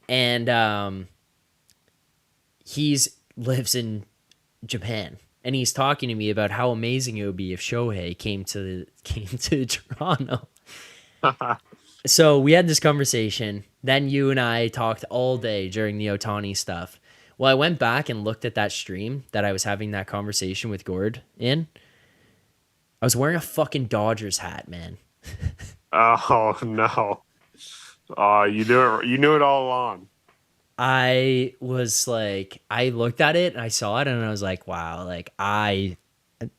and he's lives in Japan, and he's talking to me about how amazing it would be if Shohei came to Toronto. So we had this conversation. Then you and I talked all day during the Otani stuff. Well, I went back and looked at that stream that I was having that conversation with Gord in. I was wearing a fucking Dodgers hat, man. Oh no! Oh, you knew it all along. I was like, I looked at it and I saw it and I was like, wow, like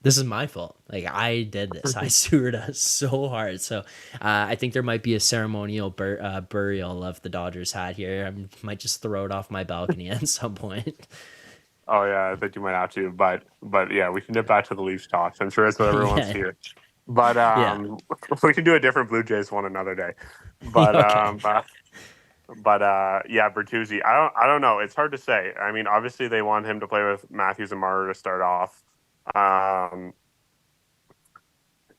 this is my fault. Like I did this. I screwed us so hard. So I think there might be a ceremonial burial of the Dodgers hat here. I might just throw it off my balcony at some point. Oh yeah, I think you might have to, but yeah, we can get back to the Leafs talks. I'm sure that's what everyone wants to hear. But Yeah. we can do a different Blue Jays one another day. But Okay. yeah, Bertuzzi. I don't know. It's hard to say. I mean, obviously they want him to play with Matthews and Marner to start off.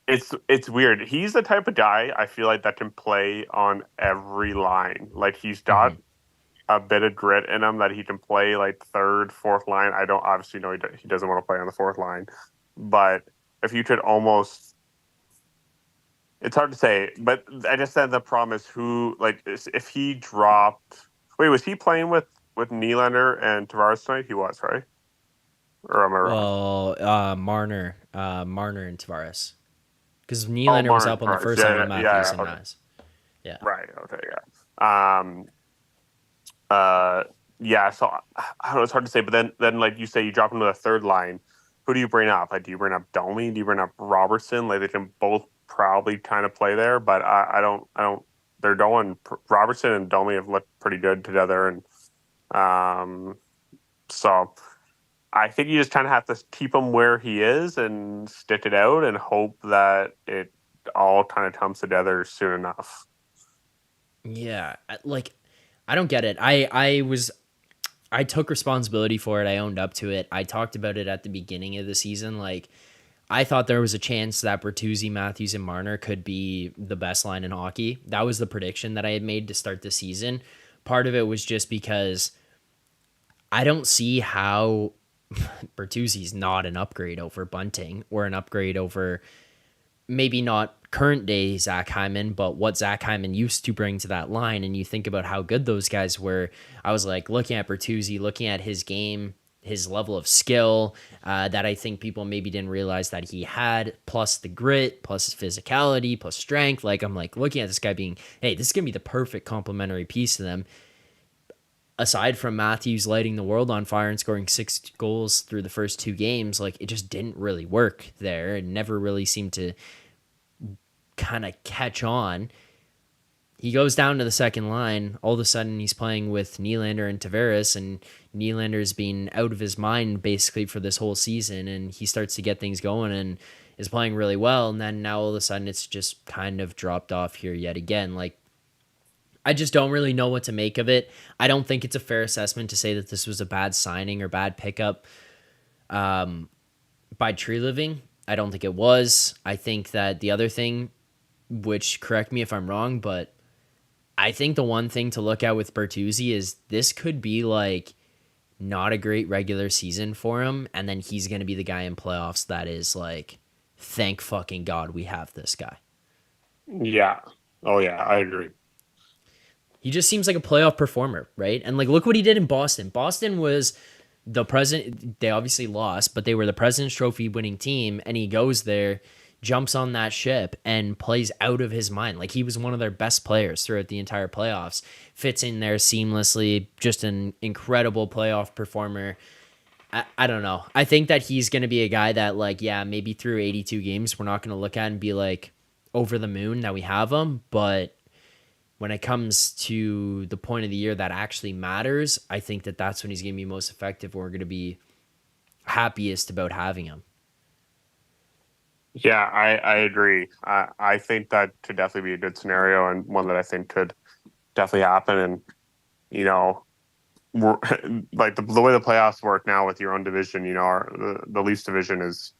It's weird. He's the type of guy I feel like that can play on every line. Like he's got a bit of grit in him that he can play like third, fourth line. I don't obviously know he doesn't want to play on the fourth line, but if you could almost, it's hard to say. But I just said the problem is if he dropped. Wait, was he playing with Nylander and Tavares tonight? He was, right? Or am I wrong? Well, Marner and Tavares. Because Oh, Nylander was Martin up on the Tavares. first line with Matthews and Okay. Knies. Yeah. Right. Okay. Yeah. Yeah. So I don't know. It's hard to say. But then, like you say, you drop into the third line. Who do you bring up? Like, do you bring up Domi? Do you bring up Robertson? Like, they can both probably kind of play there, but I don't. They're going. Robertson and Domi have looked pretty good together, and so I think you just kind of have to keep him where he is and stick it out and hope that it all kind of comes together soon enough. Yeah. I don't get it. I took responsibility for it. I owned up to it. I talked about it at the beginning of the season. Like, I thought there was a chance that Bertuzzi, Matthews, and Marner could be the best line in hockey. That was the prediction that I had made to start the season. Part of it was just because I don't see how Bertuzzi's not an upgrade over Bunting or an upgrade over maybe not current day Zach Hyman, but what Zach Hyman used to bring to that line. And you think about how good those guys were. I was like looking at Bertuzzi, looking at his game, his level of skill that I think people maybe didn't realize that he had, plus the grit, plus his physicality, plus strength. Like I'm like looking at this guy being, hey, this is gonna be the perfect complementary piece to them. Aside from Matthews lighting the world on fire and scoring 6 goals through the first 2 games, like it just didn't really work there. It never really seemed to kind of catch on. He goes down to the second line. All of a sudden, he's playing with Nylander and Tavares, and Nylander's been out of his mind basically for this whole season, and he starts to get things going and is playing really well. And then now all of a sudden, it's just kind of dropped off here yet again. Like, I just don't really know what to make of it. I don't think it's a fair assessment to say that this was a bad signing or bad pickup by Tree Living. I don't think it was. I think that the other thing, which correct me if I'm wrong, but I think the one thing to look at with Bertuzzi is this could be like not a great regular season for him, and then he's going to be the guy in playoffs that is like, thank fucking God we have this guy. Yeah. Oh yeah, I agree. He just seems like a playoff performer, right? And like, look what he did in Boston. Boston was the president. They obviously lost, but they were the President's Trophy winning team, and he goes there, jumps on that ship, and plays out of his mind. Like he was one of their best players throughout the entire playoffs. Fits in there seamlessly. Just an incredible playoff performer. I don't know. I think that he's going to be a guy that, like, yeah, maybe through 82 games, we're not going to look at and be like over the moon that we have him, but when it comes to the point of the year that actually matters, I think that that's when he's going to be most effective. We're going to be happiest about having him. Yeah, I agree. I think that could definitely be a good scenario and one that I think could definitely happen. And, you know, we're like the way the playoffs work now with your own division, the Leafs division is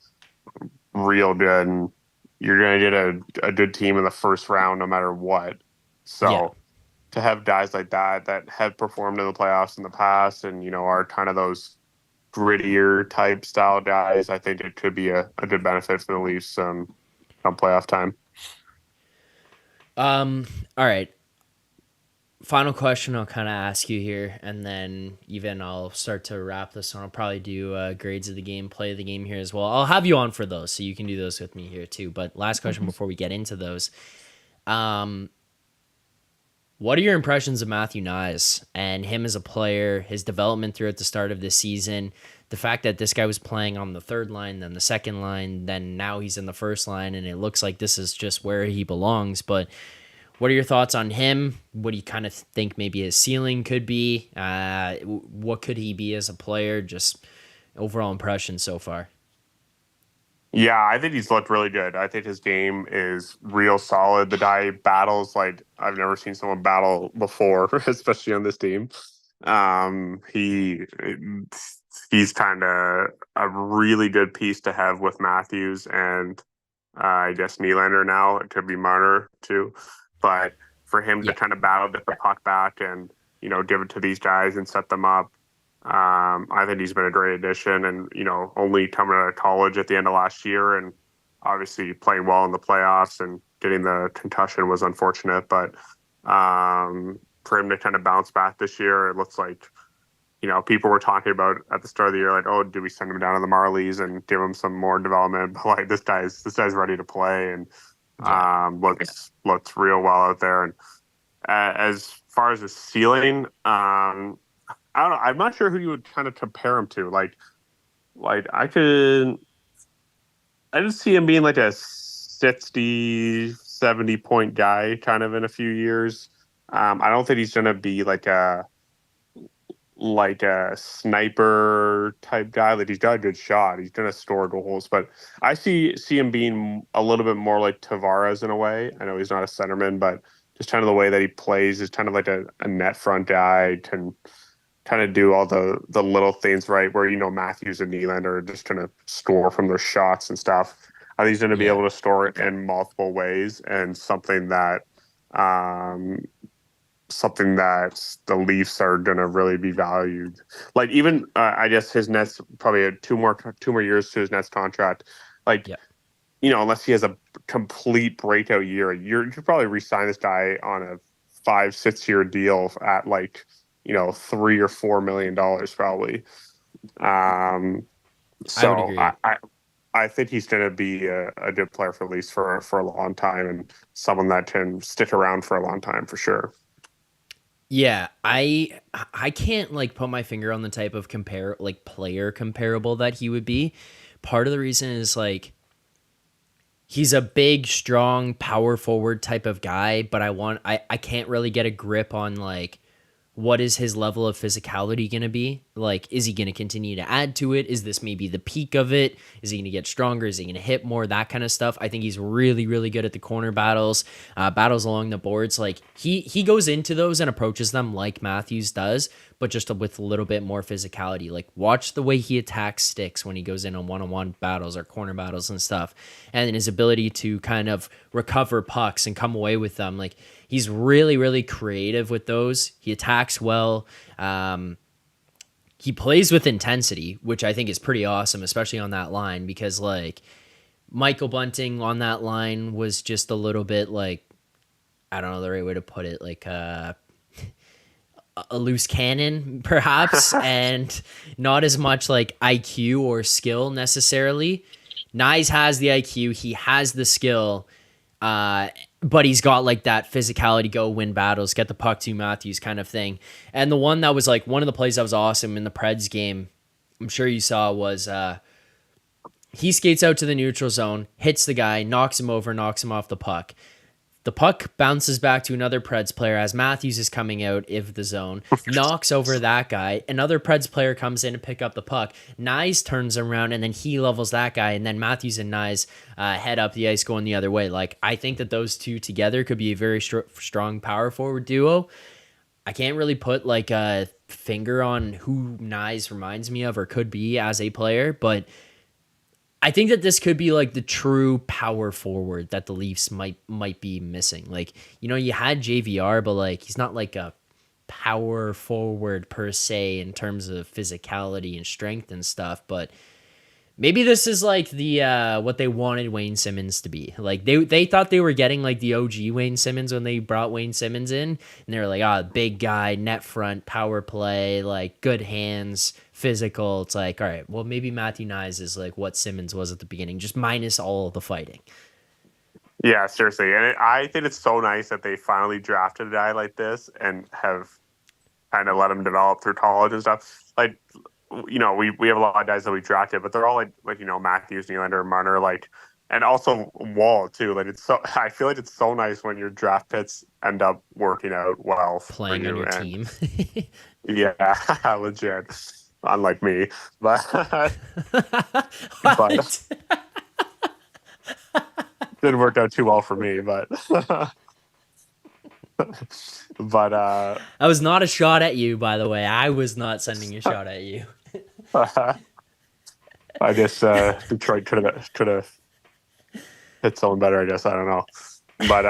real good, and you're going to get a good team in the first round no matter what. Yeah. So to have guys like that have performed in the playoffs in the past and, are kind of those grittier type style guys, I think it could be a good benefit for the Leafs come playoff time. All right. Final question I'll kind of ask you here, and then even I'll start to wrap this on. I'll probably do grades of the game, play of the game here as well. I'll have you on for those, so you can do those with me here too. But last question before we get into those. What are your impressions of Matthew Knies and him as a player, his development throughout the start of this season, the fact that this guy was playing on the third line, then the second line, then now he's in the first line, and it looks like this is just where he belongs. But what are your thoughts on him? What do you kind of think maybe his ceiling could be? What could he be as a player? Just overall impression so far. Yeah, I think he's looked really good. I think his game is real solid. The guy battles like I've never seen someone battle before, especially on this team. He's kind of a really good piece to have with Matthews and I guess Nylander now. It could be Marner too, but for him to Yeah. kind of battle, get the puck back, and give it to these guys and set them up. I think he's been a great addition, and only coming out of college at the end of last year, and obviously playing well in the playoffs. And getting the concussion was unfortunate, but for him to kind of bounce back this year, it looks like people were talking about at the start of the year, like, oh, do we send him down to the Marlies and give him some more development? But like this guy's ready to play and looks real well out there. And as far as the ceiling, I don't know. I'm not sure who you would kind of compare him to. Like I just see him being like a 60, 70 point guy kind of in a few years. I don't think he's going to be like a sniper type guy. Like he's got a good shot. He's going to score goals, but I see him being a little bit more like Tavares in a way. I know he's not a centerman, but just kind of the way that he plays is kind of like a net front guy, can kind of do all the little things right, where Matthews and Nylander are just going to score from their shots and stuff. I think he's going to be able to score it in multiple ways, and something that the Leafs are going to really be valued. Like even I guess his Nets probably had two more years to his Nets contract. Like unless he has a complete breakout year, you could probably re-sign this guy on a 5-6 year deal at like $3 or $4 million probably. I would agree. I think he's going to be a good player for Leafs for a long time, and someone that can stick around for a long time for sure. Yeah, I can't like put my finger on the type of player comparable that he would be. Part of the reason is like he's a big, strong, power forward type of guy, but I can't really get a grip on like what is his level of physicality going to be? Like, is he going to continue to add to it? Is this maybe the peak of it? Is he going to get stronger? Is he going to hit more? That kind of stuff. I think he's really, really good at the corner battles, battles along the boards. Like he goes into those and approaches them like Matthews does, but just with a little bit more physicality. Like watch the way he attacks sticks when he goes in on one-on-one battles or corner battles and stuff. And his ability to kind of recover pucks and come away with them. Like he's really, really creative with those. He attacks well. He plays with intensity, which I think is pretty awesome, especially on that line, because like Michael Bunting on that line was just a little bit like, I don't know the right way to put it, like a loose cannon perhaps, and not as much like IQ or skill necessarily. Knies has the IQ, he has the skill, but he's got like that physicality, go win battles, get the puck to Matthews kind of thing. And the one that was like one of the plays that was awesome in the Preds game, I'm sure you saw, was he skates out to the neutral zone, hits the guy, knocks him over, knocks him off the puck. The puck bounces back to another Preds player as Matthews is coming out of the zone, knocks over that guy. Another Preds player comes in to pick up the puck. Knies turns around and then he levels that guy, and then Matthews and Knies head up the ice going the other way. Like I think that those two together could be a very strong power forward duo. I can't really put like a finger on who Knies reminds me of or could be as a player, but I think that this could be like the true power forward that the Leafs might be missing. Like, you had JVR, but like he's not like a power forward per se in terms of physicality and strength and stuff, but maybe this is like the what they wanted Wayne Simmons to be. Like they thought they were getting like the OG Wayne Simmons when they brought Wayne Simmons in, and they were like, big guy, net front, power play, like good hands, physical. It's like, all right, well maybe Matthew Knies is like what Simmons was at the beginning, just minus all the fighting. Yeah, seriously. And I think it's so nice that they finally drafted a guy like this and have kind of let him develop through college and stuff. Like, we have a lot of guys that we drafted, but they're all like Matthews, Nylander, Marner, like, and also Wall too. Like, I feel like it's so nice when your draft picks end up working out well. Playing on your team. Yeah, legit. Unlike me. But didn't work out too well for me, but that was not a shot at you, by the way. I was not sending a shot at you. I guess Detroit could have hit someone better. I guess I don't know, but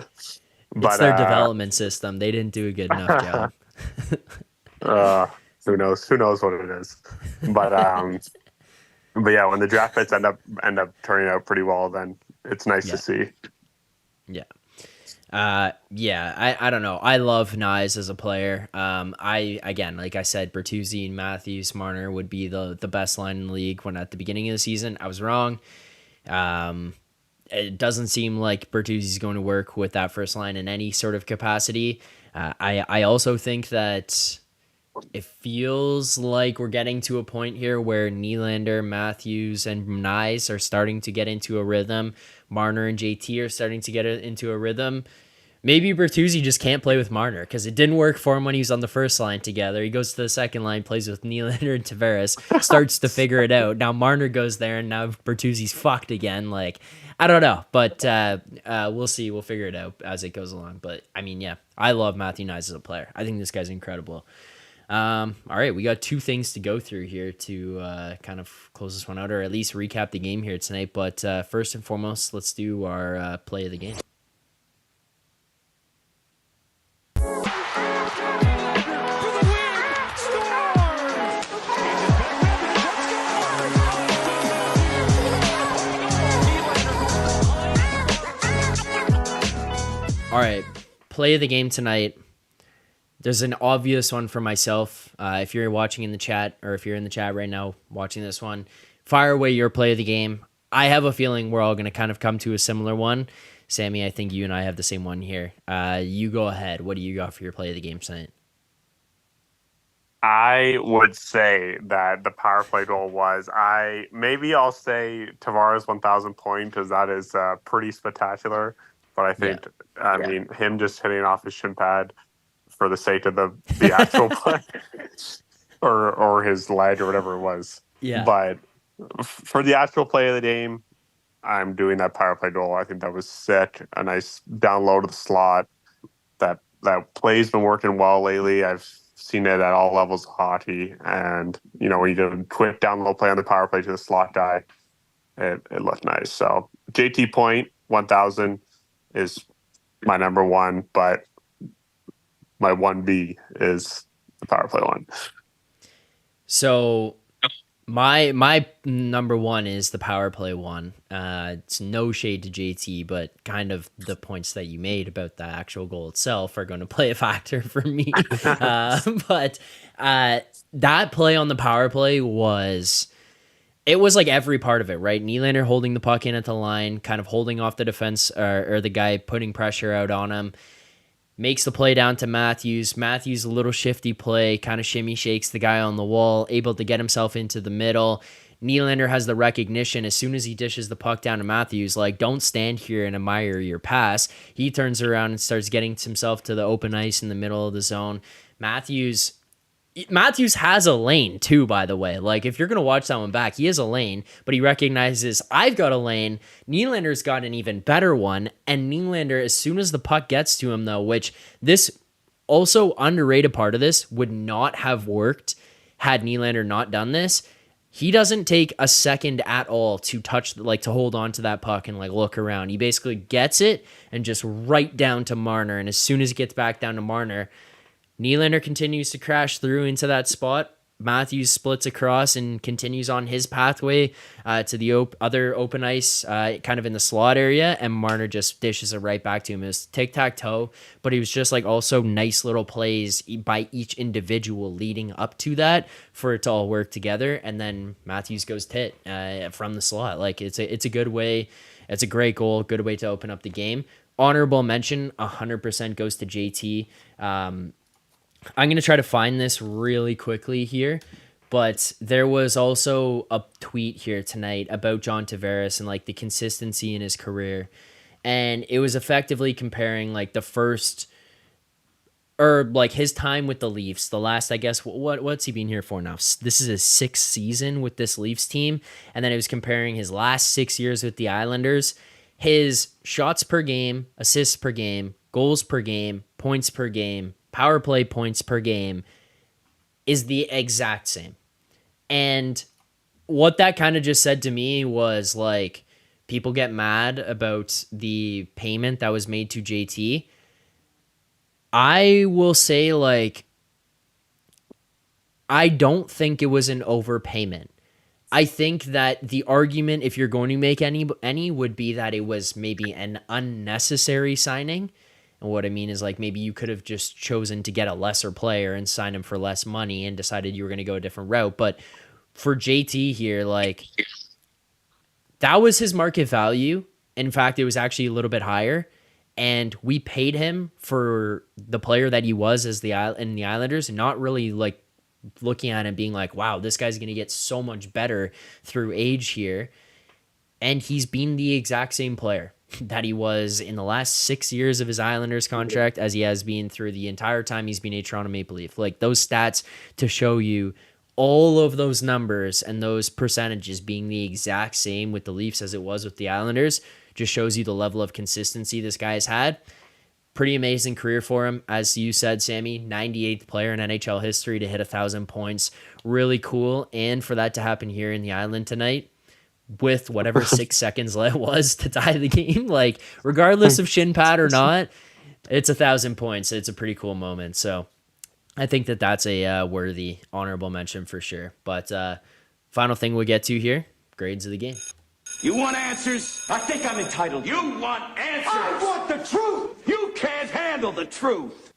it's their development system. They didn't do a good enough job. Who knows? Who knows what it is? But yeah, when the draft picks end up turning out pretty well, then it's nice to see. Yeah. I don't know. I love Knies as a player. Again, like I said, Bertuzzi and Matthews, Marner would be the best line in the league when at the beginning of the season. I was wrong. It doesn't seem like Bertuzzi's going to work with that first line in any sort of capacity. I also think that it feels like we're getting to a point here where Nylander, Matthews, and Knies are starting to get into a rhythm. Marner and JT are starting to get into a rhythm. Maybe Bertuzzi just can't play with Marner because it didn't work for him when he was on the first line together. He goes to the second line, plays with Nylander and Tavares, starts to figure it out. Now Marner goes there, and now Bertuzzi's fucked again. Like, I don't know, but we'll see. We'll figure it out as it goes along. But, I mean, yeah, I love Matthew Knies as a player. I think this guy's incredible. All right, we got two things to go through here to kind of close this one out, or at least recap the game here tonight. But first and foremost, let's do our play of the game. All right, play of the game tonight. There's an obvious one for myself. If you're watching in the chat, or if you're in the chat right now watching this one, fire away your play of the game. I have a feeling we're all going to kind of come to a similar one. Sammy, I think you and I have the same one here. You go ahead. What do you got for your play of the game tonight? I would say that the power play goal was, I'll say Tavares 1,000 point, because that is pretty spectacular. But I think, I mean, him just hitting off his shin pad for the sake of the actual play, or his leg or whatever it was. Yeah. But for the actual play of the game, I'm doing that power play goal. I think that was sick. A nice down low to the slot. That play's been working well lately. I've seen it at all levels of hockey. And, when you do a quick down low play on the power play to the slot guy, it looked nice. So JT point 1,000 is my number one, but my 1B is the power play one. So my number one is the power play one. It's no shade to JT, but kind of the points that you made about the actual goal itself are going to play a factor for me. But that play on the power play was like every part of it, right? Nylander holding the puck in at the line, kind of holding off the defense or the guy putting pressure out on him. Makes the play down to Matthews. Matthews, a little shifty play, kind of shimmy shakes the guy on the wall, able to get himself into the middle. Nylander has the recognition as soon as he dishes the puck down to Matthews, like, don't stand here and admire your pass. He turns around and starts getting himself to the open ice in the middle of the zone. Matthews has a lane too, by the way. Like, if you're going to watch that one back, he has a lane, but he recognizes, I've got a lane. Nylander's got an even better one. And Nylander, as soon as the puck gets to him, though, which this also underrated part of this would not have worked had Nylander not done this. He doesn't take a second at all to touch, like to hold on to that puck and like look around. He basically gets it and just right down to Marner. And as soon as it gets back down to Marner, Nylander continues to crash through into that spot. Matthews splits across and continues on his pathway to the other open ice, kind of in the slot area, and Marner just dishes it right back to him. It was tic-tac-toe, but he was just like also nice little plays by each individual leading up to that for it to all work together, and then Matthews goes tit from the slot. Like it's a good way. It's a great goal, good way to open up the game. Honorable mention, 100% goes to JT. I'm going to try to find this really quickly here, but there was also a tweet here tonight about John Tavares and like the consistency in his career. And it was effectively comparing like the first or like his time with the Leafs, the last, I guess, what's he been here for now? This is his 6th season with this Leafs team. And then it was comparing his last 6 years with the Islanders, his shots per game, assists per game, goals per game, points per game, power play points per game is the exact same. And what that kind of just said to me was like, people get mad about the payment that was made to JT. I will say, like, I don't think it was an overpayment. I think that the argument, if you're going to make any would be that it was maybe an unnecessary signing. And what I mean is, like, maybe you could have just chosen to get a lesser player and sign him for less money and decided you were going to go a different route. But for JT here, like, that was his market value. In fact, it was actually a little bit higher. And we paid him for the player that he was in the Islanders, and not really, like, looking at him being like, wow, this guy's going to get so much better through age here. And he's been the exact same player that he was in the last 6 years of his Islanders contract as he has been through the entire time he's been a Toronto Maple Leaf. Like, those stats to show you all of those numbers and those percentages being the exact same with the Leafs as it was with the Islanders just shows you the level of consistency this guy has had. Pretty amazing career for him. As you said, Sammy, 98th player in NHL history to hit 1,000 points. Really cool. And for that to happen here in the Island tonight, with whatever 6 seconds left was to tie the game, like, regardless of shin pad or not, it's 1,000 points. It's a pretty cool moment. So I think that that's a worthy honorable mention for sure. But final thing we'll get to here, grades of the game. You want answers? I think I'm entitled. You want answers? I want the truth! You can't handle the truth!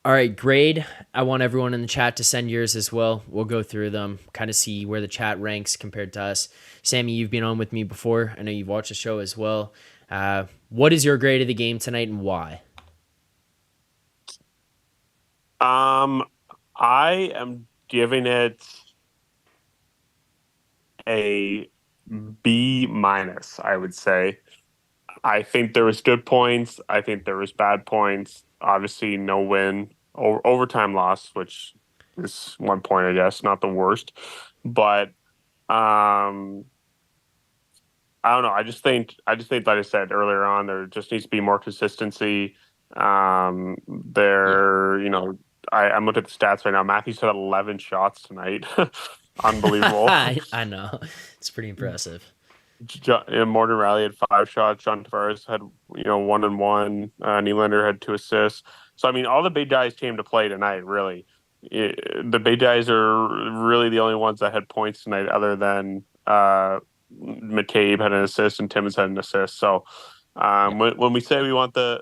All right, grade. I want everyone in the chat to send yours as well. We'll go through them, kind of see where the chat ranks compared to us. Sammy, you've been on with me before. I know you've watched the show as well. What is your grade of the game tonight and why? I am giving it a B minus, I would say. I think there was good points. I think there was bad points. Obviously, no win, overtime loss, which is 1 point, I guess, not the worst. But I don't know. I just think, like I said earlier on, there just needs to be more consistency. I'm looking at the stats right now. Matthews had 11 shots tonight. Unbelievable. I know. It's pretty impressive. Morgan Riley had 5 shots. John Tavares had 1 and 1. Nylander had 2 assists. So I mean, all the big guys came to play tonight. Really, the big guys are really the only ones that had points tonight, other than McCabe had an assist and Timmins had an assist. So when we say we want the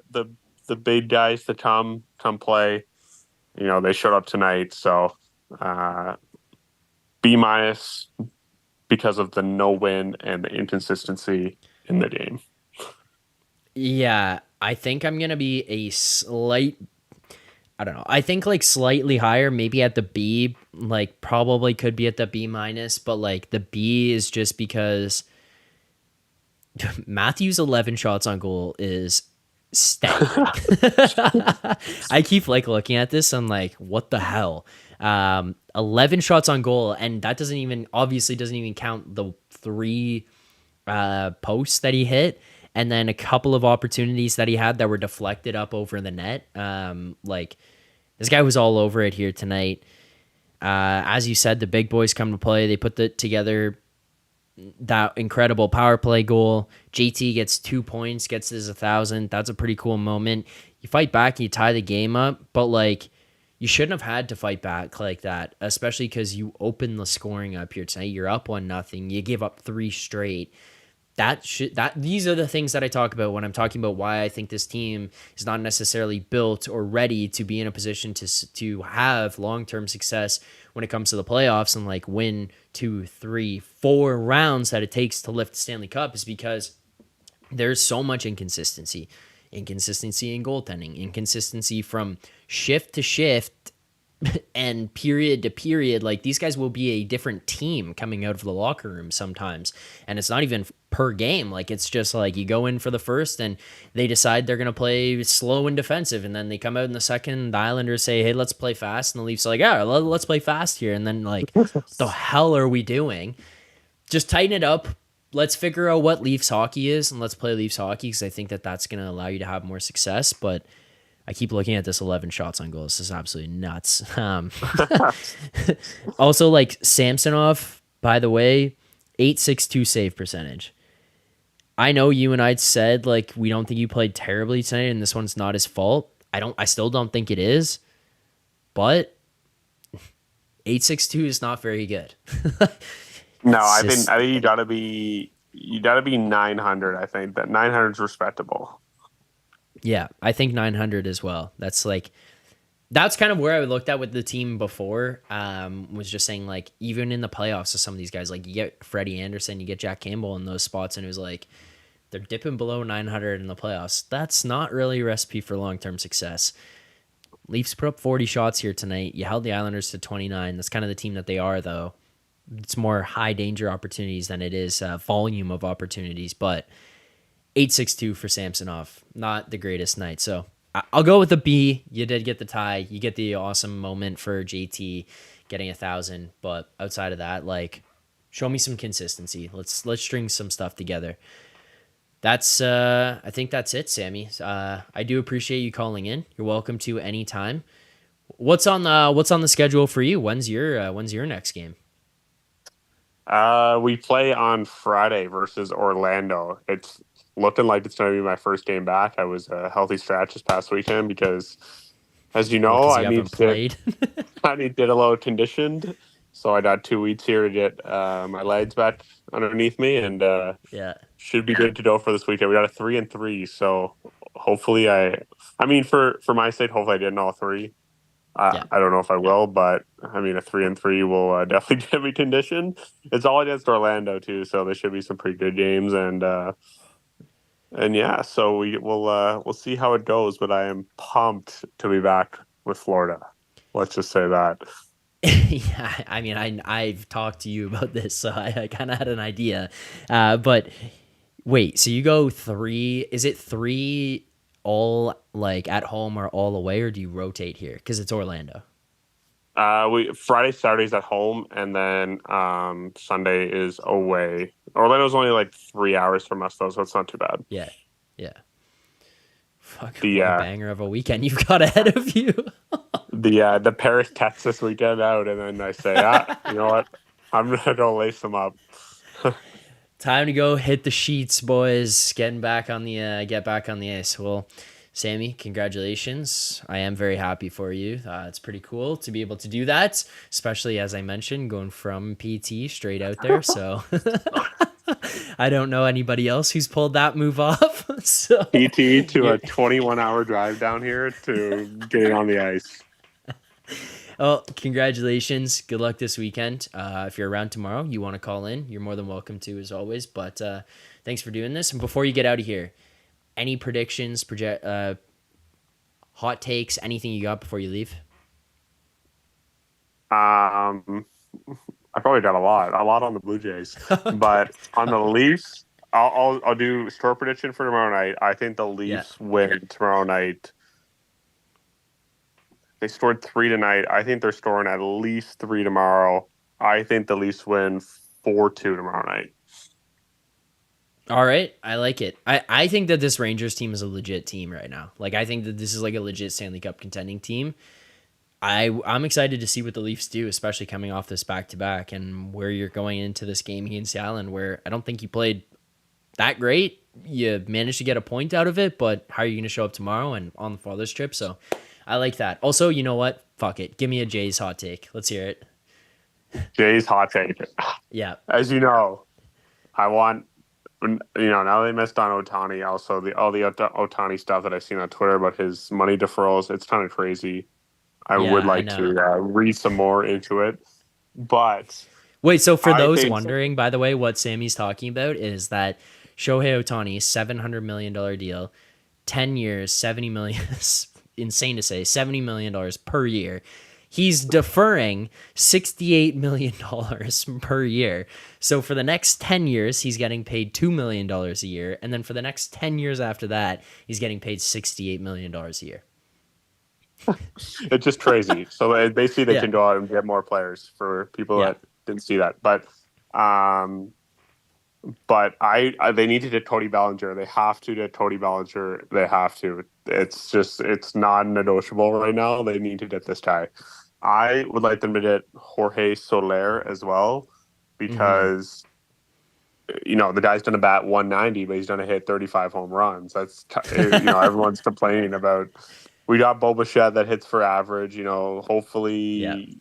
big guys to come play, they showed up tonight. So B minus, because of the no win and the inconsistency in the game. Yeah, I think I'm going to be a slight, I don't know. I think like slightly higher, maybe at the B, like probably could be at the B minus, but like the B is just because Matthews' 11 shots on goal is staggering. I keep like looking at this. I'm like, what the hell? 11 shots on goal, and that obviously doesn't even count the 3 posts that he hit, and then a couple of opportunities that he had that were deflected up over the net. Like, This guy was all over it here tonight. As you said, the big boys come to play. They put together that incredible power play goal. JT gets 2 points, gets his 1,000. That's a pretty cool moment. You fight back, you tie the game up, but like you shouldn't have had to fight back like that, especially because you open the scoring up here tonight. You're up 1-0. You give up 3 straight. These are the things that I talk about when I'm talking about why I think this team is not necessarily built or ready to be in a position to have long-term success when it comes to the playoffs and like win 2, 3, 4 rounds that it takes to lift the Stanley Cup, is because there's so much inconsistency in goaltending, inconsistency from shift to shift and period to period. Like, these guys will be a different team coming out of the locker room sometimes, and it's not even per game. Like, it's just like you go in for the first and they decide they're going to play slow and defensive, and then they come out in the second, the Islanders say, hey, let's play fast, and the Leafs are like, yeah, let's play fast here, and then like the hell are we doing? Just tighten it up. Let's figure out what Leafs hockey is, and let's play Leafs hockey, because I think that that's going to allow you to have more success. But I keep looking at this 11 shots on goal. This is absolutely nuts. Also, like, Samsonov, by the way, 862 save percentage. I know you and I said, like, we don't think you played terribly tonight, and this one's not his fault. I still don't think it is, but 862 is not very good. No, I think you gotta be 900. I think that 900 is respectable. Yeah, I think 900 as well. That's kind of where I looked at with the team before. Was just saying, like, even in the playoffs with some of these guys, like, you get Freddie Anderson, you get Jack Campbell in those spots, and it was like they're dipping below 900 in the playoffs. That's not really a recipe for long-term success. Leafs put up 40 shots here tonight. You held the Islanders to 29. That's kind of the team that they are, though. It's more high danger opportunities than it is volume of opportunities, but 862 for Samsonov, not the greatest night. So I'll go with a B. You did get the tie. You get the awesome moment for JT getting 1,000, but outside of that, like, show me some consistency. Let's string some stuff together. That's I think that's it, Sammy. I do appreciate you calling in. You're welcome to any time. What's on the schedule for you? When's your next game? We play on Friday versus Orlando. It's looking like it's going to be my first game back. I was a healthy scratch this past weekend because, as you know, I need to get a little conditioned. So I got 2 weeks here to get my legs back underneath me, and should be good to go for this weekend. We got a 3-3, so hopefully for my sake, hopefully I get in all 3. I don't know if I will, but I mean, a 3-3 will definitely get me conditioned. It's all against Orlando too, so there should be some pretty good games, and yeah, so we'll see how it goes. But I am pumped to be back with Florida. Let's just say that. Yeah, I mean, I've talked to you about this, so I kind of had an idea. But wait, so you go 3? Is it 3? All like at home or all away, or do you rotate here because it's Orlando? Friday, Saturday's at home, and then Sunday is away. Orlando's only like 3 hours from us though, so it's not too bad. Yeah. Fuck, what a banger of a weekend you've got ahead of you. The Paris Texas weekend out, and then I say, you know what, I'm gonna go lace them up. Time to go hit the sheets, boys. Get back on the ice. Well, Sammy, congratulations. I am very happy for you. It's pretty cool to be able to do that, especially as I mentioned, going from PT straight out there. So I don't know anybody else who's pulled that move off. So PT to a 21-hour drive down here to getting on the ice. Well, congratulations. Good luck this weekend. If you're around tomorrow, you want to call in, you're more than welcome to, as always. But thanks for doing this. And before you get out of here, any predictions, hot takes, anything you got before you leave? I probably got a lot on the Blue Jays. But on the Leafs, I'll do score prediction for tomorrow night. I think the Leafs win tomorrow night. They scored 3 tonight. I think they're scoring at least 3 tomorrow. I think the Leafs win 4-2 tomorrow night. All right. I like it. I think that this Rangers team is a legit team right now. Like, I think that this is like a legit Stanley Cup contending team. I'm excited to see what the Leafs do, especially coming off this back-to-back and where you're going into this game against Allen, where I don't think you played that great. You managed to get a point out of it, but how are you going to show up tomorrow and on the father's trip? So I like that. Also, you know what? Fuck it. Give me a Jays hot take. Let's hear it. Jay's hot take. Yeah. As you know, I want, now they missed on Ohtani. Also, all the Ohtani stuff that I've seen on Twitter about his money deferrals, it's kind of crazy. I would like to read some more into it. But wait, so for those wondering, by the way, what Sammy's talking about is that Shohei Ohtani, $700 million deal, 10 years, $70 million, insane to say, $70 million per year. He's deferring $68 million per year. So for the next 10 years, he's getting paid $2 million a year. And then for the next 10 years after that, he's getting paid $68 million a year. It's just crazy. So basically they can go out and get more players for people that didn't see that. But they need to get Cody Bellinger. They have to get Cody Bellinger. They have to. It's non-negotiable right now. They need to get this guy. I would like them to get Jorge Soler as well because, the guy's going to bat 190, but he's going to hit 35 home runs. That's, everyone's complaining about. We got Bo Bichette that hits for average. Hopefully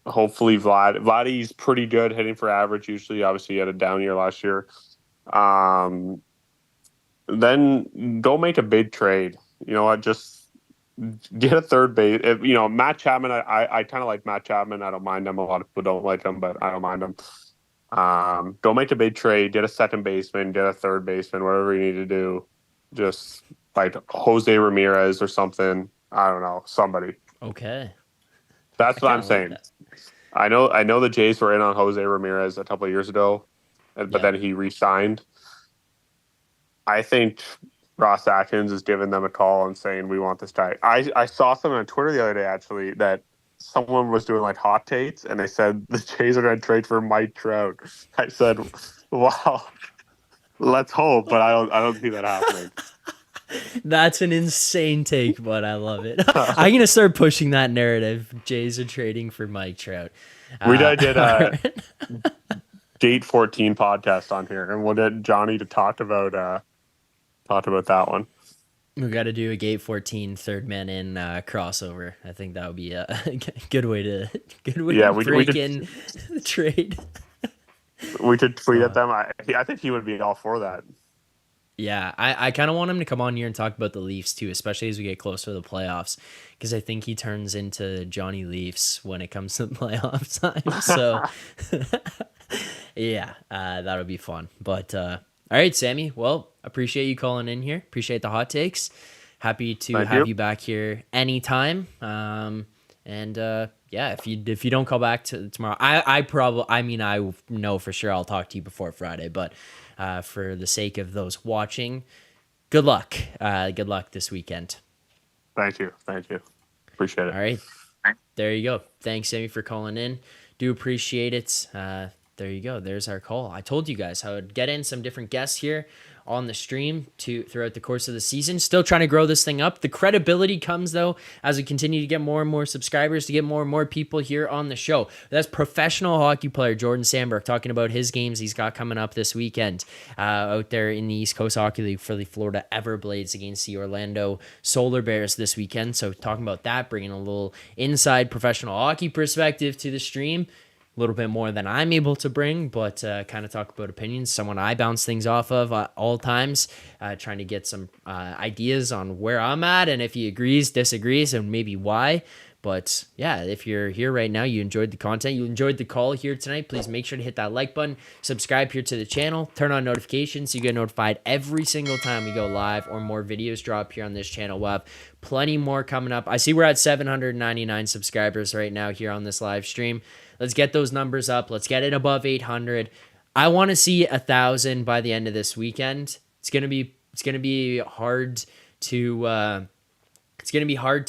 Vladdy's pretty good hitting for average usually. Obviously, he had a down year last year. Then go make a big trade. You know what? Just get a third base. Matt Chapman, I kind of like Matt Chapman. I don't mind him. A lot of people don't like him, but I don't mind him. Go make a big trade. Get a second baseman. Get a third baseman. Whatever you need to do. Just like Jose Ramirez or something. I don't know. Somebody. Okay. That's what I'm saying. I know the Jays were in on Jose Ramirez a couple of years ago, but then he re-signed. I think Ross Atkins is giving them a call and saying, we want this guy. I saw something on Twitter the other day, actually, that someone was doing like hot takes, and they said the Jays are going to trade for Mike Trout. I said, wow, let's hope, but I don't see that happening. That's an insane take, but I love it. I'm going to start pushing that narrative. Jays are trading for Mike Trout. We did a Gate 14 podcast on here, and we'll get Johnny to talk about that one. We got to do a Gate 14 third man in crossover. I think that would be a good way to break in the trade. We could tweet at them. I think he would be all for that. Yeah, I kind of want him to come on here and talk about the Leafs too, especially as we get closer to the playoffs, because I think he turns into Johnny Leafs when it comes to the playoff time. So, yeah, that'll be fun. But all right, Sammy. Well, appreciate you calling in here. Appreciate the hot takes. Happy to have you back here anytime. Yeah, if you don't call back tomorrow, I know for sure I'll talk to you before Friday, but for the sake of those watching, good luck. Good luck this weekend. Thank you. Appreciate it. All right. There you go. Thanks, Sammy, for calling in. Do appreciate it. There you go. There's our call. I told you guys I would get in some different guests here on the stream throughout the course of the season. Still trying to grow this thing up. The credibility comes, though, as we continue to get more and more subscribers, to get more and more people here on the show. That's professional hockey player Jordan Sambrook talking about his games he's got coming up this weekend out there in the East Coast Hockey League for the Florida Everblades against the Orlando Solar Bears this weekend. So talking about that, bringing a little inside professional hockey perspective to the stream. A little bit more than I'm able to bring, but kind of talk about opinions. Someone I bounce things off of all times, trying to get some ideas on where I'm at and if he agrees, disagrees, and maybe why. But yeah, if you're here right now, you enjoyed the content, you enjoyed the call here tonight, please make sure to hit that like button, subscribe here to the channel, turn on notifications so you get notified every single time we go live or more videos drop here on this channel. We'll have plenty more coming up. I see we're at 799 subscribers right now here on this live stream. Let's get those numbers up. Let's get it above 800. I want to see 1,000 by the end of this weekend. It's gonna be hard to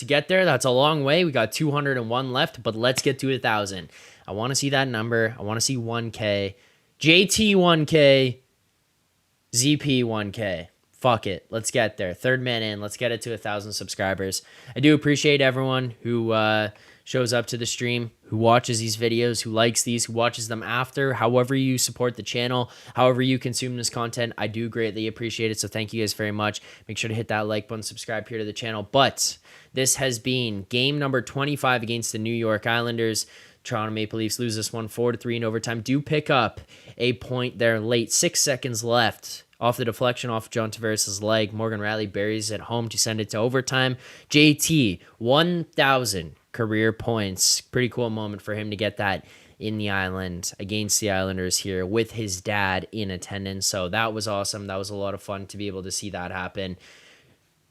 get there. That's a long way. We got 201 left, but let's get to 1,000. I want to see that number. I want to see 1K, JT 1K, ZP 1K. Fuck it. Let's get there. Third man in. Let's get it to 1,000 subscribers. I do appreciate everyone who shows up to the stream, who watches these videos, who likes these, who watches them after, however you support the channel, however you consume this content, I do greatly appreciate it. So thank you guys very much. Make sure to hit that like button, subscribe here to the channel. But this has been game number 25 against the New York Islanders. Toronto Maple Leafs lose this one 4-3 in overtime. Do pick up a point there late. 6 seconds left off the deflection off John Tavares' leg. Morgan Rielly buries it home to send it to overtime. JT, 1,000 career points. Pretty cool moment for him to get that in the island against the Islanders here with his dad in attendance. So that was awesome. That was a lot of fun to be able to see that happen.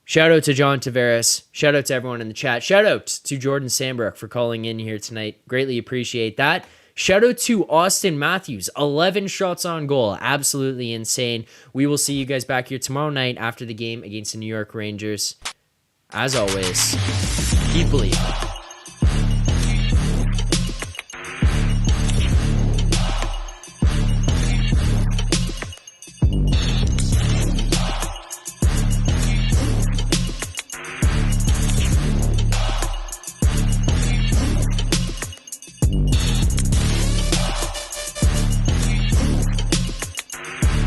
Shout out to John Tavares. Shout out to everyone in the chat. Shout out to Jordan Sambrook for calling in here tonight. Greatly appreciate that. Shout out to Austin Matthews. 11 shots on goal. Absolutely insane. We will see you guys back here tomorrow night after the game against the New York Rangers. As always, keep believing.